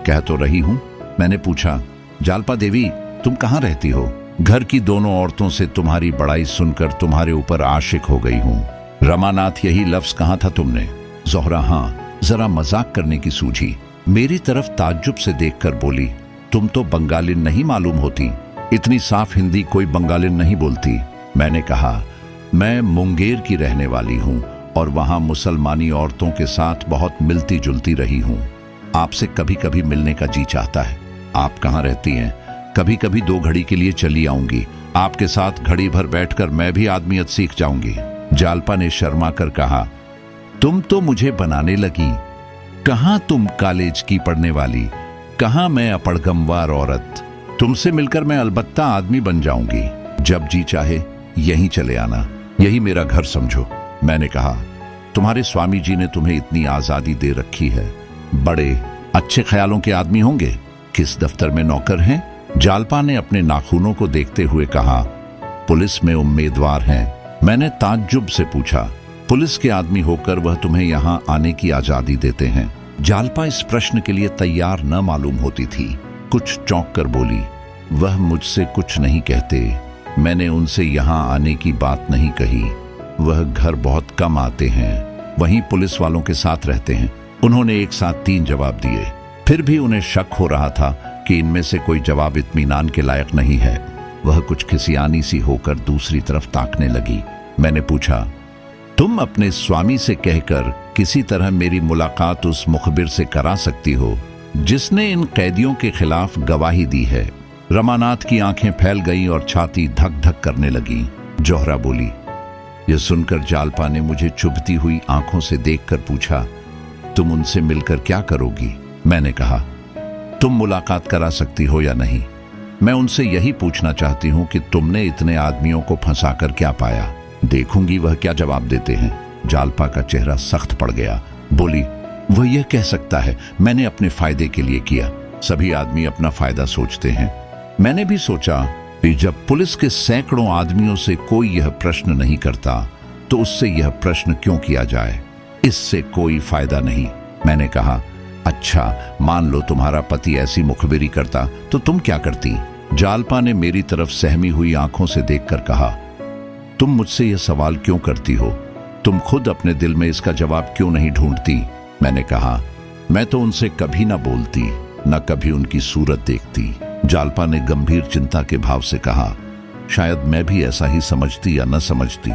कह तो रही हूं। मैंने पूछा, जालपा देवी, तुम कहाँ रहती हो? घर की दोनों औरतों से तुम्हारी बड़ाई सुनकर तुम्हारे ऊपर आशिक हो गई हूं। रमानाथ, यही लफ्ज कहा था तुमने? जोहरा, हाँ, जरा मजाक करने की सूझी। मेरी तरफ ताज्जुब से देखकर बोली, तुम तो बंगालिन नहीं मालूम होती। इतनी साफ हिंदी कोई बंगालिन नहीं बोलती। मैंने कहा, मैं मुंगेर की रहने वाली हूँ और वहाँ मुसलमानी औरतों के साथ बहुत मिलती जुलती रही हूँ। आपसे कभी कभी मिलने का जी चाहता है। आप कहाँ रहती हैं? कभी कभी 2 घड़ी के लिए चली आऊंगी। आपके साथ घड़ी भर बैठकर मैं भी आदमियत सीख जाऊंगी। जालपा ने शर्मा कर कहा, तुम तो मुझे बनाने लगी। कहाँ तुम कॉलेज की पढ़ने वाली, कहाँ मैं अपड़गमवार औरत। तुमसे मिलकर मैं अलबत्ता आदमी बन जाऊंगी। जब जी चाहे यहीं चले आना, यही मेरा घर समझो। मैंने कहा, तुम्हारे स्वामी जी ने तुम्हें इतनी आजादी दे रखी है। बड़े अच्छे ख्यालों के आदमी होंगे। किस दफ्तर में नौकर हैं? जालपा ने अपने नाखूनों को देखते हुए कहा, पुलिस में उम्मीदवार हैं। मैंने ताज्जुब से पूछा, पुलिस के आदमी होकर वह तुम्हें यहाँ आने की आजादी देते हैं? जालपा इस प्रश्न के लिए तैयार न मालूम होती थी। कुछ चौंक कर बोली, वह मुझसे कुछ नहीं कहते। मैंने उनसे यहाँ आने की बात नहीं कही। वह घर बहुत कम आते हैं, वहीं पुलिस वालों के साथ रहते हैं। उन्होंने एक साथ 3 जवाब दिए। फिर भी उन्हें शक हो रहा था कि इनमें से कोई जवाब इत्मीनान के लायक नहीं है। वह कुछ खिसियानी सी होकर दूसरी तरफ ताकने लगी। मैंने पूछा, तुम अपने स्वामी से कहकर किसी तरह मेरी मुलाकात उस मुखबिर से करा सकती हो जिसने इन कैदियों के खिलाफ गवाही दी है। रमानाथ की आंखें फैल गईं और छाती धक धक करने लगी। जोहरा बोली। यह सुनकर जालपा ने मुझे चुभती हुई आंखों से देखकर पूछा, तुम उनसे मिलकर क्या करोगी? मैंने कहा, तुम मुलाकात करा सकती हो या नहीं? मैं उनसे यही पूछना चाहती हूं कि तुमने इतने आदमियों को फंसाकर क्या पाया। देखूंगी वह क्या जवाब देते हैं। जालपा का चेहरा सख्त पड़ गया। बोली, वह यह कह सकता है मैंने अपने फायदे के लिए किया। सभी आदमी अपना फायदा सोचते हैं। मैंने भी सोचा कि जब पुलिस के सैकड़ों आदमियों से कोई यह प्रश्न नहीं करता तो उससे यह प्रश्न क्यों किया जाए। इससे कोई फायदा नहीं। मैंने कहा, अच्छा मान लो तुम्हारा पति ऐसी मुखबिरी करता तो तुम क्या करती? जालपा ने मेरी तरफ सहमी हुई आंखों से देखकर कहा, तुम मुझसे यह सवाल क्यों करती हो? तुम खुद अपने दिल में इसका जवाब क्यों नहीं ढूंढती? मैंने कहा, मैं तो उनसे कभी ना बोलती, न कभी उनकी सूरत देखती। जालपा ने गंभीर चिंता के भाव से कहा, शायद मैं भी ऐसा ही समझती या न समझती,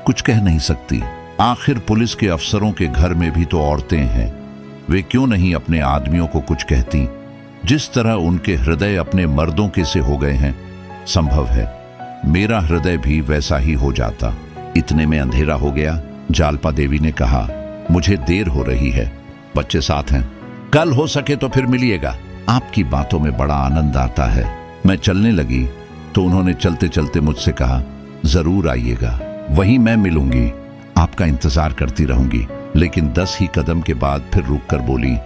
कुछ कह नहीं सकती। आखिर पुलिस के अफसरों के घर में भी तो औरतें हैं, वे क्यों नहीं अपने आदमियों को कुछ कहती? जिस तरह उनके हृदय अपने मर्दों के से हो गए हैं, संभव है मेरा हृदय भी वैसा ही हो जाता। इतने में अंधेरा हो गया। जालपा देवी ने कहा, मुझे देर हो रही है, बच्चे साथ हैं, कल हो सके तो फिर मिलिएगा। आपकी बातों में बड़ा आनंद आता है। मैं चलने लगी तो उन्होंने चलते चलते मुझसे कहा, जरूर आइएगा, वहीं मैं मिलूंगी, आपका इंतजार करती रहूंगी। लेकिन 10 ही कदम के बाद फिर रुककर बोली,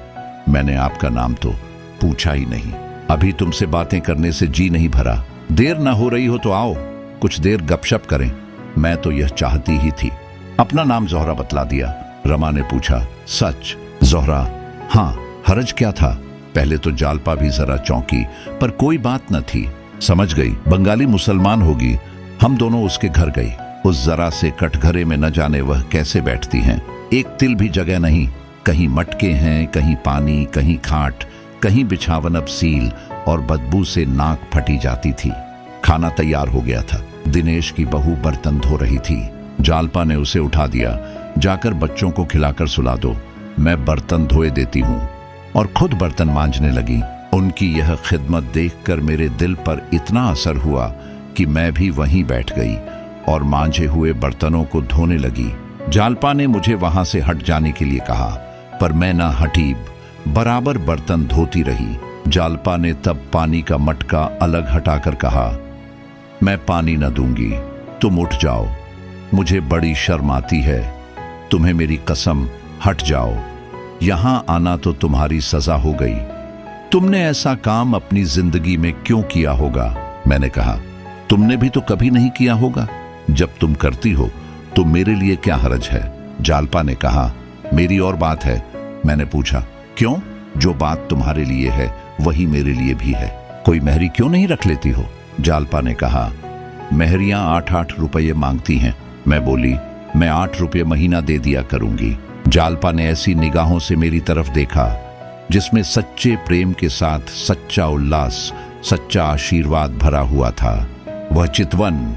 मैंने आपका नाम तो पूछा ही नहीं। अभी तुमसे बातें करने से जी नहीं भरा। देर ना हो रही हो तो आओ, कुछ देर गपशप करें। मैं तो यह चाहती ही थी। अपना नाम जोहरा बतला दिया। रमा ने पूछा, सच? जोहरा, हाँ, हरज क्या था? पहले तो जालपा भी जरा चौंकी, पर कोई बात न थी। समझ गई बंगाली मुसलमान होगी। हम दोनों उसके घर गई। उस जरा से कटघरे में न जाने वह कैसे बैठती हैं। एक तिल भी जगह नहीं, कहीं मटके हैं, कहीं पानी, कहीं खाट, कहीं बिछावन अब सील और बदबू से नाक फटी जाती थी। खाना तैयार हो गया था। दिनेश की बहू बर्तन धो रही थी। जालपा ने उसे उठा दिया, जाकर बच्चों को खिलाकर सुला दो, मैं बर्तन धोए देती हूँ, और खुद बर्तन मांजने लगी। उनकी यह खिदमत देखकर मेरे दिल पर इतना असर हुआ कि मैं भी वहीं बैठ गई और मांजे हुए बर्तनों को धोने लगी। जालपा ने मुझे वहां से हट जाने के लिए कहा, पर मैं ना हटी, बराबर बर्तन धोती रही। जालपा ने तब पानी का मटका अलग हटाकर कहा, मैं पानी न दूंगी, तुम उठ जाओ, मुझे बड़ी शर्म आती है, तुम्हें मेरी कसम, हट जाओ, यहां आना तो तुम्हारी सजा हो गई। तुमने ऐसा काम अपनी जिंदगी में क्यों किया होगा? मैंने कहा, तुमने भी तो कभी नहीं किया होगा। जब तुम करती हो तो मेरे लिए क्या हरज है? जालपा ने कहा, मेरी और बात है। मैंने पूछा, क्यों? जो बात तुम्हारे लिए है वही मेरे लिए भी है। कोई मेहरी क्यों नहीं रख लेती हो? जालपा ने कहा, मेहरियां 8-8 रुपये मांगती हैं। मैं बोली, मैं 8 रुपये महीना दे दिया करूंगी। जालपा ने ऐसी निगाहों से मेरी तरफ देखा जिसमें सच्चे प्रेम के साथ सच्चा उल्लास, सच्चा आशीर्वाद भरा हुआ था। वह चितवन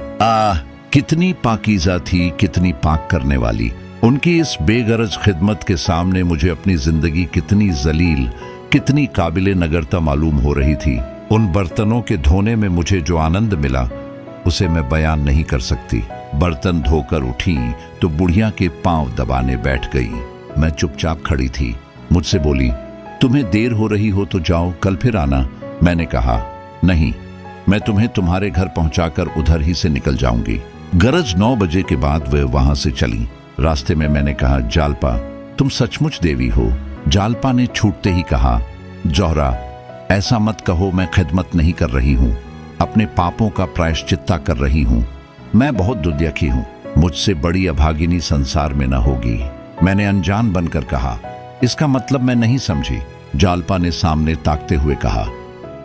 कितनी पाकीज़ा थी, कितनी पाक करने वाली। उनकी इस बेगरज खिदमत के सामने मुझे अपनी जिंदगी कितनी जलील, कितनी काबिले नगरता मालूम हो रही थी। उन बर्तनों के धोने में मुझे जो आनंद मिला उसे मैं बयान नहीं कर सकती। बर्तन धोकर उठी तो बुढ़िया के पांव दबाने बैठ गई। मैं चुपचाप खड़ी थी। मुझसे बोली, तुम्हें देर हो रही हो तो जाओ, कल फिर आना। मैंने कहा, नहीं, मैं तुम्हें तुम्हारे घर पहुंचाकर उधर ही से निकल जाऊंगी। गरज 9 बजे के बाद वे वहां से चली। रास्ते में मैंने कहा, जालपा, तुम सचमुच देवी हो? जालपा ने छूटते ही कहा, जोहरा, ऐसा मत कहो, मैं खिदमत नहीं कर रही हूँ, अपने पापों का प्रायश्चित्ता कर रही हूँ। मैं बहुत दुर्दयी हूँ, मुझसे बड़ी अभागिनी संसार में न होगी। मैंने अनजान बनकर कहा, इसका मतलब मैं नहीं समझी। जालपा ने सामने ताकते हुए कहा,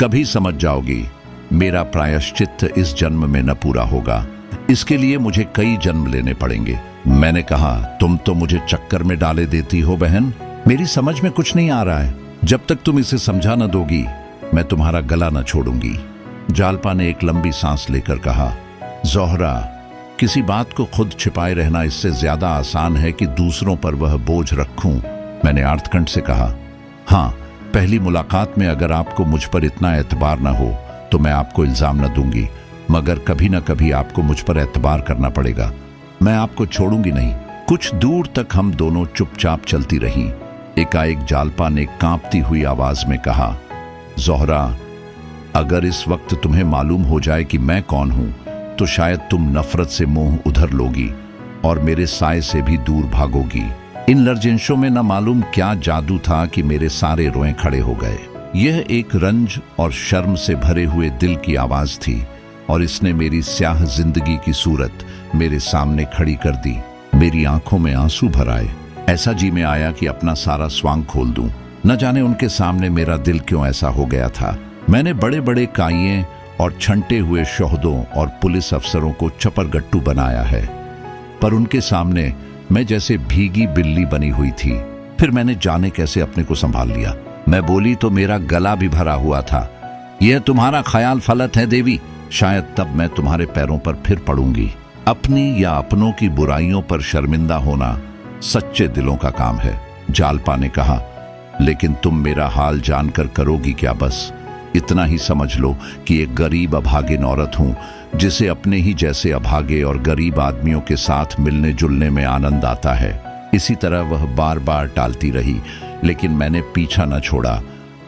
कभी समझ जाओगी। मेरा प्रायश्चित इस जन्म में न पूरा होगा। इसके लिए मुझे कई जन्म लेने पड़ेंगे। मैंने कहा, तुम तो मुझे चक्कर में डाले देती हो बहन, मेरी समझ में कुछ नहीं आ रहा है। जब तक तुम इसे समझा न दोगी मैं तुम्हारा गला न छोड़ूंगी। जालपा ने एक लंबी सांस लेकर कहा, जोहरा, किसी बात को खुद छिपाए रहना इससे ज्यादा आसान है कि दूसरों पर वह बोझ रखूं। मैंने आर्तकंठ से कहा, हाँ, पहली मुलाकात में अगर आपको मुझ पर इतना एतबार न हो तो मैं आपको इल्जाम न दूंगी, मगर कभी न कभी आपको मुझ पर एतबार करना पड़ेगा। मैं आपको छोड़ूंगी नहीं। कुछ दूर तक हम दोनों चुपचाप चलती रहीं। एकाएक जालपा ने कांपती हुई आवाज में कहा, जोहरा, अगर इस वक्त तुम्हें मालूम हो जाए कि मैं कौन हूं तो शायद तुम नफरत से मुंह उधर लोगी और मेरे साए से भी दूर भागोगी। इन लर्जिशों में न मालूम क्या जादू था कि मेरे सारे रोए खड़े हो गए। यह एक रंज और शर्म से भरे हुए दिल की आवाज थी और इसने मेरी स्याह जिंदगी की सूरत मेरे सामने खड़ी कर दी। मेरी आंखों में आंसू भर आए। ऐसा जी में आया कि अपना सारा स्वांग खोल दूं। न जाने उनके सामने मेरा दिल क्यों ऐसा हो गया था। मैंने बड़े बड़े काइये और छंटे हुए शोहदों और पुलिस अफसरों को चपरगट्टू बनाया है, पर उनके सामने मैं जैसे भीगी बिल्ली बनी हुई थी। फिर मैंने जाने कैसे अपने को संभाल लिया। मैं बोली तो मेरा गला भी भरा हुआ था, यह तुम्हारा ख्याल फलत है देवी, शायद तब मैं तुम्हारे पैरों पर फिर पड़ूंगी। अपनी या अपनों की बुराइयों पर शर्मिंदा होना सच्चे दिलों का काम है। जालपा ने कहा, लेकिन तुम मेरा हाल जानकर करोगी क्या? बस इतना ही समझ लो कि एक गरीब अभागिन औरत हूं जिसे अपने ही जैसे अभागे और गरीब आदमियों के साथ मिलने जुलने में आनंद आता है। इसी तरह वह बार बार टालती रही, लेकिन मैंने पीछा न छोड़ा।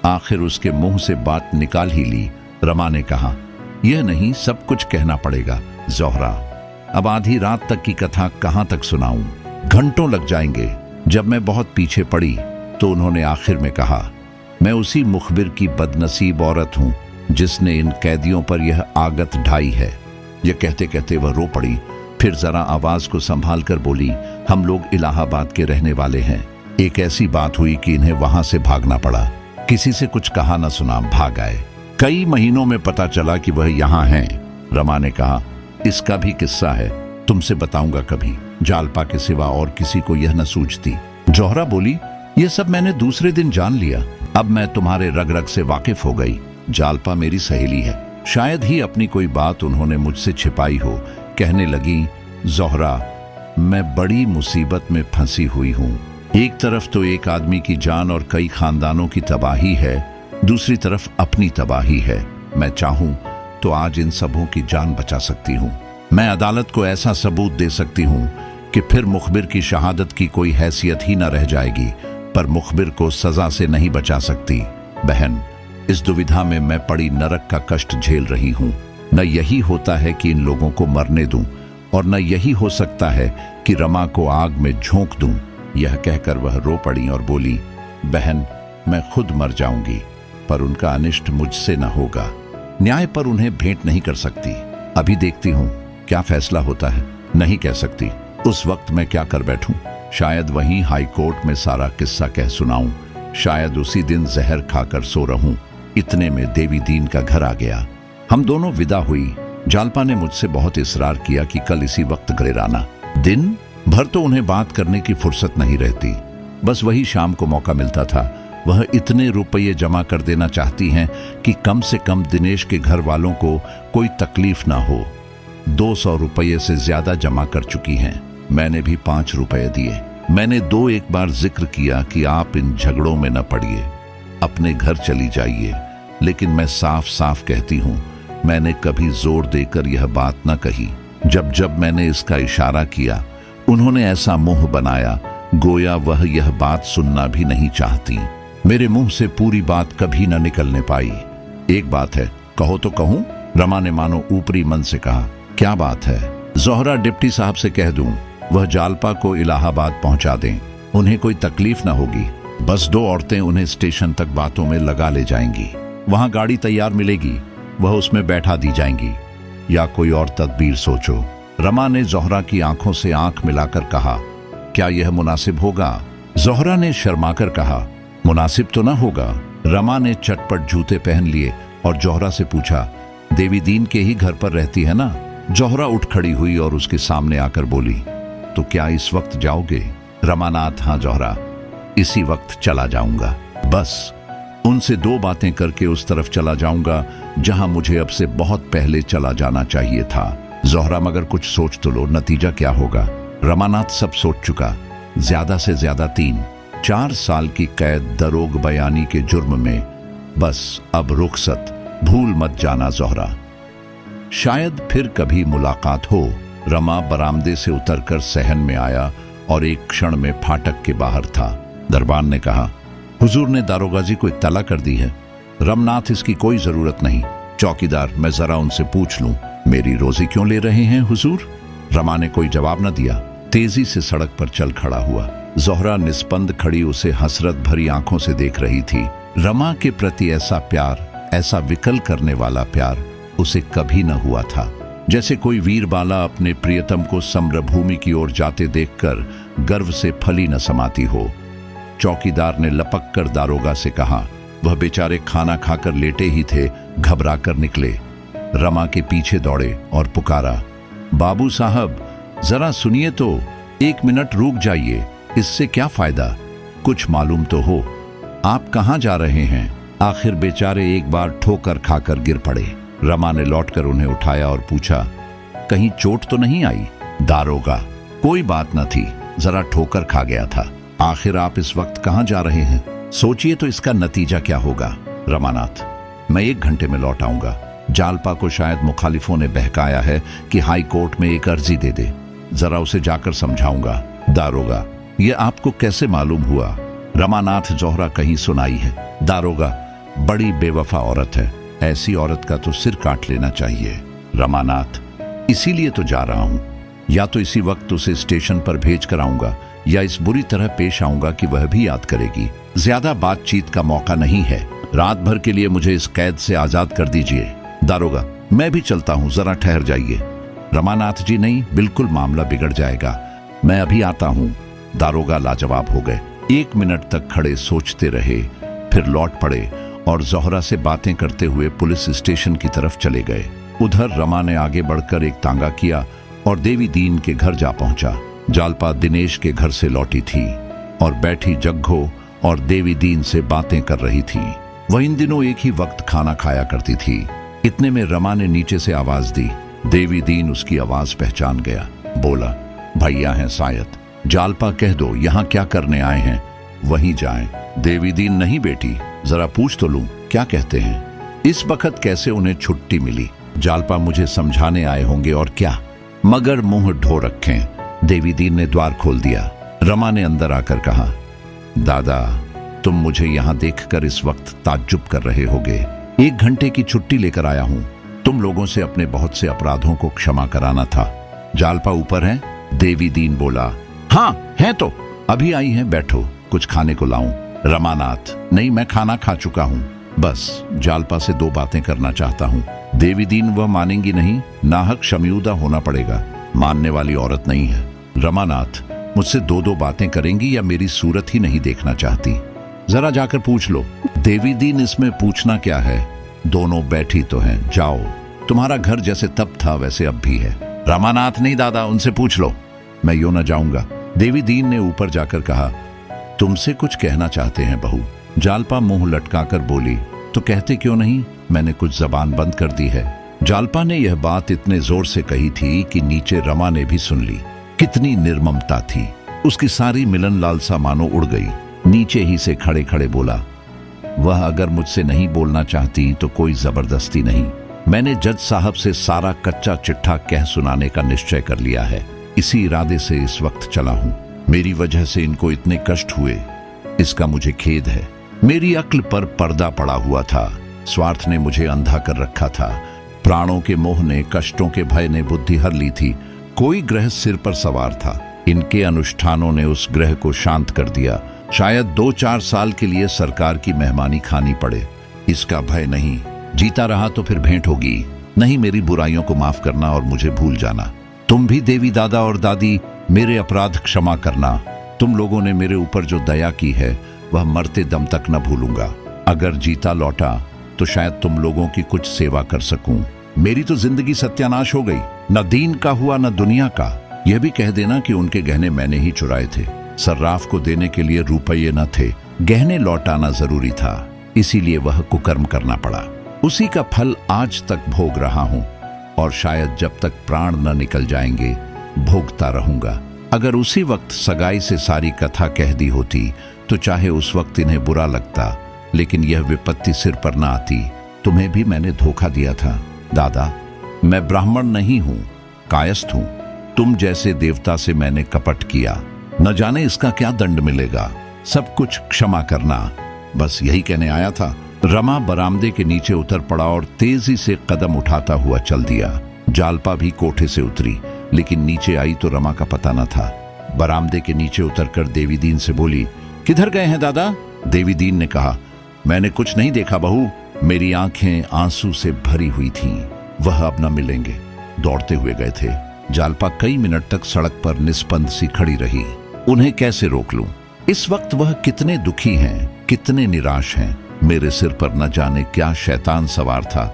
आखिर उसके मुंह से बात निकाल ही ली। रमा ने कहा, यह नहीं, सब कुछ कहना पड़ेगा जोहरा। अब आधी रात तक की कथा कहां तक सुनाऊं? घंटों लग जाएंगे। जब मैं बहुत पीछे पड़ी तो उन्होंने आखिर में कहा, मैं उसी मुखबिर की बदनसीब औरत हूं जिसने इन कैदियों पर यह आगत ढाई है। यह कहते कहते वह रो पड़ी। फिर जरा आवाज को संभाल कर बोली, हम लोग इलाहाबाद के रहने वाले हैं। एक ऐसी बात हुई कि इन्हें वहां से भागना पड़ा। किसी से कुछ कहा न सुना, भाग आए। कई महीनों में पता चला कि वह यहाँ हैं। रमा ने कहा, इसका भी किस्सा है, तुमसे बताऊंगा कभी। जालपा के सिवा और किसी को यह न सूझती। जोहरा बोली, यह सब मैंने दूसरे दिन जान लिया। अब मैं तुम्हारे रग रग से वाकिफ हो गई। जालपा मेरी सहेली है, शायद ही अपनी कोई बात उन्होंने मुझसे छिपाई हो। कहने लगी, जोहरा, मैं बड़ी मुसीबत में फंसी हुई हूँ। एक तरफ तो एक आदमी की जान और कई खानदानों की तबाही है, दूसरी तरफ अपनी तबाही है। मैं चाहूं तो आज इन सबों की जान बचा सकती हूँ। मैं अदालत को ऐसा सबूत दे सकती हूँ कि फिर मुखबिर की शहादत की कोई हैसियत ही न रह जाएगी, पर मुखबिर को सजा से नहीं बचा सकती। बहन, इस दुविधा में मैं पड़ी नरक का कष्ट झेल रही हूँ। न यही होता है कि इन लोगों को मरने दूं, और न यही हो सकता है कि रमा को आग में झोंक दूं। यह कहकर वह रो पड़ी और बोली, बहन, मैं खुद मर जाऊंगी, पर उनका अनिष्ट मुझसे न होगा। न्याय पर उन्हें भेंट नहीं कर सकती। अभी देखती हूँ क्या फैसला होता है। नहीं कह सकती। उस वक्त मैं क्या कर बैठूं? शायद वहीं हाई कोर्ट में सारा किस्सा कह सुनाऊं, शायद उसी दिन जहर खाकर सो रहूं। इतने में देवी दीन का घर आ गया। हम दोनों विदा हुई। जालपा ने मुझसे बहुत इसरार किया कि कल इसी वक्त घर आना। दिन भर तो उन्हें बात करने की फुर्सत नहीं रहती, बस वही शाम को मौका मिलता था। वह इतने रुपये जमा कर देना चाहती हैं कि कम से कम दिनेश के घर वालों को कोई तकलीफ ना हो। 200 रुपये से ज्यादा जमा कर चुकी हैं। मैंने भी 5 रुपये दिए। मैंने 2-1 बार जिक्र किया कि आप इन झगड़ों में न पड़िए, अपने घर चली जाइए, लेकिन मैं साफ साफ कहती हूँ, मैंने कभी जोर देकर यह बात न कही। जब जब मैंने इसका इशारा किया, उन्होंने ऐसा मुंह बनाया गोया वह यह बात सुनना भी नहीं चाहती। मेरे मुंह से पूरी बात कभी न निकलने पाई। एक बात है, कहो तो कहूं? रमा ने मानो ऊपरी मन से कहा। क्या बात है? जोहरा डिप्टी साहब से कह दूं, वह जालपा को इलाहाबाद पहुंचा दें। उन्हें कोई तकलीफ न होगी। बस 2 औरतें उन्हें स्टेशन तक बातों में लगा ले जाएंगी। वहां गाड़ी तैयार मिलेगी, वह उसमें बैठा दी जाएंगी। या कोई और तदबीर सोचो। रमा ने जोहरा की आंखों से आंख मिलाकर कहा, क्या यह मुनासिब होगा? जोहरा ने शर्माकर कहा, मुनासिब तो न होगा। रमा ने चटपट जूते पहन लिए और जोहरा से पूछा, देवी दीन के ही घर पर रहती है ना? जौहरा उठ खड़ी हुई और उसके सामने आकर बोली, तो क्या इस वक्त जाओगे? रमानाथ, हाँ जौहरा, इसी वक्त चला जाऊंगा। बस उनसे 2 बातें करके उस तरफ चला जाऊंगा जहां मुझे अब से बहुत पहले चला जाना चाहिए था। जौहरा, मगर कुछ सोच तो लो, नतीजा क्या होगा? रमानाथ, सब सोच चुका। ज्यादा से ज्यादा 3-4 साल की कैद दरोग बयानी के जुर्म में। बस अब रुखसत, भूल मत जाना जौहरा। शायद फिर कभी मुलाकात हो। रमा बरामदे से उतरकर सहन में आया और एक क्षण में फाटक के बाहर था। दरबान ने कहा, हुजूर ने दारोगाजी को इत्तला कर दी है। रमनाथ, इसकी कोई जरूरत नहीं। चौकीदार, मैं जरा उनसे पूछ लूं, मेरी रोजी क्यों ले रहे हैं हुजूर? रमा ने कोई जवाब न दिया, तेजी से सड़क पर चल खड़ा हुआ। जौहरा निस्पंद खड़ी उसे हसरत भरी आंखों से देख रही थी। रमा के प्रति ऐसा प्यार, ऐसा विकल करने वाला प्यार उसे कभी न हुआ था। जैसे कोई वीर बाला अपने प्रियतम को सम्रभूमि की ओर जाते देखकर गर्व से फली न समाती हो। चौकीदार ने लपक कर दारोगा से कहा, वह बेचारे खाना खाकर लेटे ही थे, घबरा कर निकले। रमा के पीछे दौड़े और पुकारा, बाबू साहब जरा सुनिए तो, 1 मिनट रुक जाइए, इससे क्या फायदा? कुछ मालूम तो हो, आप कहाँ जा रहे हैं? आखिर बेचारे एक बार ठोकर खाकर गिर पड़े। रमा ने लौटकर उन्हें उठाया और पूछा, कहीं चोट तो नहीं आई? दारोगा, कोई बात न थी, जरा ठोकर खा गया था। आखिर आप इस वक्त कहाँ जा रहे हैं? सोचिए तो इसका नतीजा क्या होगा? रमानाथ, मैं 1 घंटे में लौट आऊंगा। जालपा को शायद मुखालिफों ने बहकाया है कि हाई कोर्ट में एक अर्जी दे दे, जरा उसे जाकर समझाऊंगा। दारोगा, ये आपको कैसे मालूम हुआ? रमानाथ, जौहरा कहीं सुनाई है। दारोगा, बड़ी बेवफा औरत है, ऐसी औरत का तो सिर काट लेना चाहिए। रमानाथ, इसीलिए तो जा रहा हूं, या तो इसी वक्त उसे स्टेशन पर भेज कर आऊंगा या इस बुरी तरह पेश आऊंगा कि वह भी याद करेगी। ज्यादा बातचीत का मौका नहीं है, रात भर के लिए मुझे इस कैद से आजाद कर दीजिए। दारोगा, मैं भी चलता हूं, जरा ठहर जाइए। रमानाथ जी, नहीं, बिल्कुल मामला बिगड़ जाएगा, मैं अभी आता हूं। दारोगा लाजवाब हो गए। 1 मिनट तक खड़े सोचते रहे, फिर लौट पड़े और जौहरा से बातें करते हुए पुलिस स्टेशन की तरफ चले गए। उधर रमा ने आगे बढ़कर एक तांगा किया और देवी दीन के घर जा पहुंचा। जालपा दिनेश के घर से लौटी थी और बैठी जग्गो और देवी दीन से बातें कर रही थी। वह इन दिनों एक ही वक्त खाना खाया करती थी। इतने में रमा ने नीचे से आवाज दी। देवी दीन उसकी आवाज पहचान गया, बोला, भैया हैं शायद। जालपा, कह दो यहाँ क्या करने आए हैं, वहीं जाएं। देवी दीन, नहीं बेटी, जरा पूछ तो लूं, क्या कहते हैं? इस वक्त कैसे उन्हें छुट्टी मिली? जालपा, मुझे समझाने आए होंगे और क्या, मगर मुंह ढो रखें। देवी दीन ने द्वार खोल दिया। रमा ने अंदर आकर कहा, दादा, तुम मुझे यहाँ देखकर इस वक्त ताज्जुब कर रहे होगे। 1 घंटे की छुट्टी लेकर आया हूँ, तुम लोगों से अपने बहुत से अपराधों को क्षमा कराना था। जालपा, ऊपर है? देवी दीन बोला, हाँ है तो, अभी आई है, बैठो, कुछ खाने को लाऊं? रमानाथ, नहीं, मैं खाना खा चुका हूँ, बस जालपा से 2 बातें करना चाहता हूँ। देवी दीन, वह मानेंगी नहीं, नाहक शमयुदा होना पड़ेगा, मानने वाली औरत नहीं है। रमानाथ, मुझसे 2-2 बातें करेंगी या मेरी सूरत ही नहीं देखना चाहती? जरा जाकर पूछ लो। देवी दीन, इसमें पूछना क्या है, दोनों बैठी तो हैं, जाओ, तुम्हारा घर जैसे तब था वैसे अब भी है। रमानाथ, नहीं दादा, उनसे पूछ लो, मैं यूं न जाऊंगा। देवी दीन ने ऊपर जाकर कहा, तुमसे कुछ कहना चाहते हैं बहू। जालपा मुंह लटकाकर बोली, तो कहते क्यों नहीं, मैंने कुछ जबान बंद कर दी है। जालपा ने यह बात इतने जोर से कही थी कि नीचे रमा ने भी सुन ली। कितनी निर्ममता थी, उसकी सारी मिलन लालसा मानो उड़ गई। नीचे ही से खड़े खड़े बोला, वह अगर मुझसे नहीं बोलना चाहती तो कोई जबरदस्ती नहीं, मैंने जज साहब से सारा कच्चा चिट्ठा कह सुनाने का निश्चय कर लिया है, इसी इरादे से इस वक्त चला हूं। मेरी वजह से इनको इतने कष्ट हुए, इसका मुझे खेद है। मेरी अक्ल पर पर्दा पड़ा हुआ था, स्वार्थ ने मुझे अंधा कर रखा था, प्राणों के मोह ने, कष्टों के भय ने बुद्धि हर ली थी। कोई ग्रह सिर पर सवार था, इनके अनुष्ठानों ने उस ग्रह को शांत कर दिया। शायद 2-4 साल के लिए सरकार की मेहमानी खानी पड़े, इसका भय नहीं। जीता रहा तो फिर भेंट होगी, नहीं मेरी बुराइयों को माफ करना और मुझे भूल जाना। तुम भी देवी दादा और दादी, मेरे अपराध क्षमा करना। तुम लोगों ने मेरे ऊपर जो दया की है वह मरते दम तक न भूलूंगा। अगर जीता लौटा तो शायद तुम लोगों की कुछ सेवा कर सकूं। मेरी तो जिंदगी सत्यानाश हो गई, न दीन का हुआ न दुनिया का। यह भी कह देना कि उनके गहने मैंने ही चुराए थे। सर्राफ को देने के लिए रुपये न थे, गहने लौटाना जरूरी था, इसीलिए वह कुकर्म करना पड़ा। उसी का फल आज तक भोग रहा हूं और शायद जब तक प्राण न निकल जाएंगे भोगता रहूंगा। अगर उसी वक्त सगाई से सारी कथा कह दी होती तो चाहे उस वक्त इन्हें बुरा लगता, लेकिन यह विपत्ति सिर पर न आती। तुम्हें भी मैंने धोखा दिया था दादा। मैं ब्राह्मण नहीं हूं, कायस्थ हूं। तुम जैसे देवता से मैंने कपट किया, न जाने इसका क्या दंड मिलेगा। सब कुछ क्षमा करना, बस यही कहने आया था। रमा बरामदे के नीचे उतर पड़ा और तेजी से कदम उठाता हुआ चल दिया। जालपा भी कोठे से उतरी, लेकिन नीचे आई तो रमा का पता न था। बरामदे के नीचे उतरकर देवीदीन से बोली, किधर गए हैं दादा? देवीदीन ने कहा, मैंने कुछ नहीं देखा बहू, मेरी आंखें आंसू से भरी हुई थीं। वह अब न मिलेंगे। दौड़ते हुए गए थे। जालपा कई मिनट तक सड़क पर निस्पंद सी खड़ी रही। उन्हें कैसे रोक लूं? इस वक्त वह कितने दुखी हैं, कितने निराश हैं। मेरे सिर पर न जाने क्या शैतान सवार था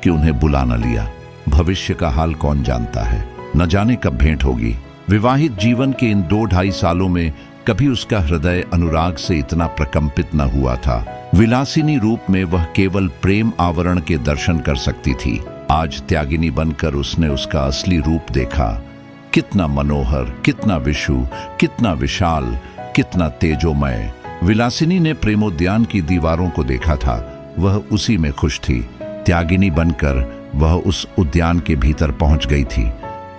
कि उन्हें बुला न लिया। भविष्य का हाल कौन जानता है, न जाने कब भेंट होगी। विवाहित जीवन के इन 2-2.5 सालों में कभी उसका हृदय अनुराग से इतना प्रकंपित न हुआ था। विलासिनी रूप में वह केवल प्रेम आवरण के दर्शन कर सकती थी। आज त्यागिनी बनकर उसने उसका असली रूप देखा। कितना मनोहर, कितना विशु, कितना विशाल, कितना तेजोमय। विलासिनी ने प्रेमोद्यान की दीवारों को देखा था, वह उसी में खुश थी। त्यागिनी बनकर वह उस उद्यान के भीतर पहुंच गई थी।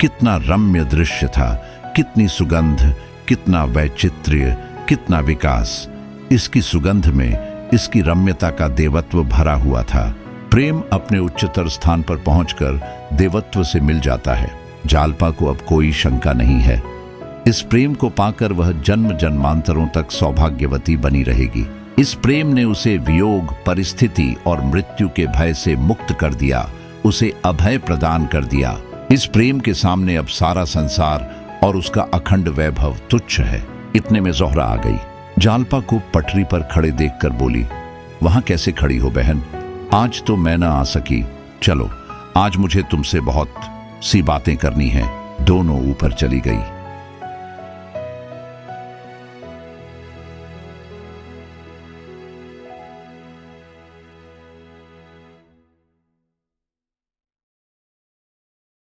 कितना रम्य दृश्य था, कितनी सुगंध, कितना वैचित्र्य, कितना विकास। इसकी सुगंध में इसकी रम्यता का देवत्व भरा हुआ था। प्रेम अपने उच्चतर स्थान पर पहुंचकर देवत्व से मिल जाता है। जालपा को अब कोई शंका नहीं है। इस प्रेम को पाकर वह जन्म जन्मांतरों तक सौभाग्यवती बनी रहेगी। इस प्रेम ने उसे वियोग, परिस्थिति और मृत्यु के भय से मुक्त कर दिया, उसे अभय प्रदान कर दिया। इस प्रेम के सामने अब सारा संसार और उसका अखंड वैभव तुच्छ है। इतने में जोहरा आ गई। जालपा को पटरी पर खड़े देखकर बोली, वहां कैसे खड़ी हो बहन? आज तो मैं ना आ सकी, चलो आज मुझे तुमसे बहुत सी बातें करनी हैं। दोनों ऊपर चली गई।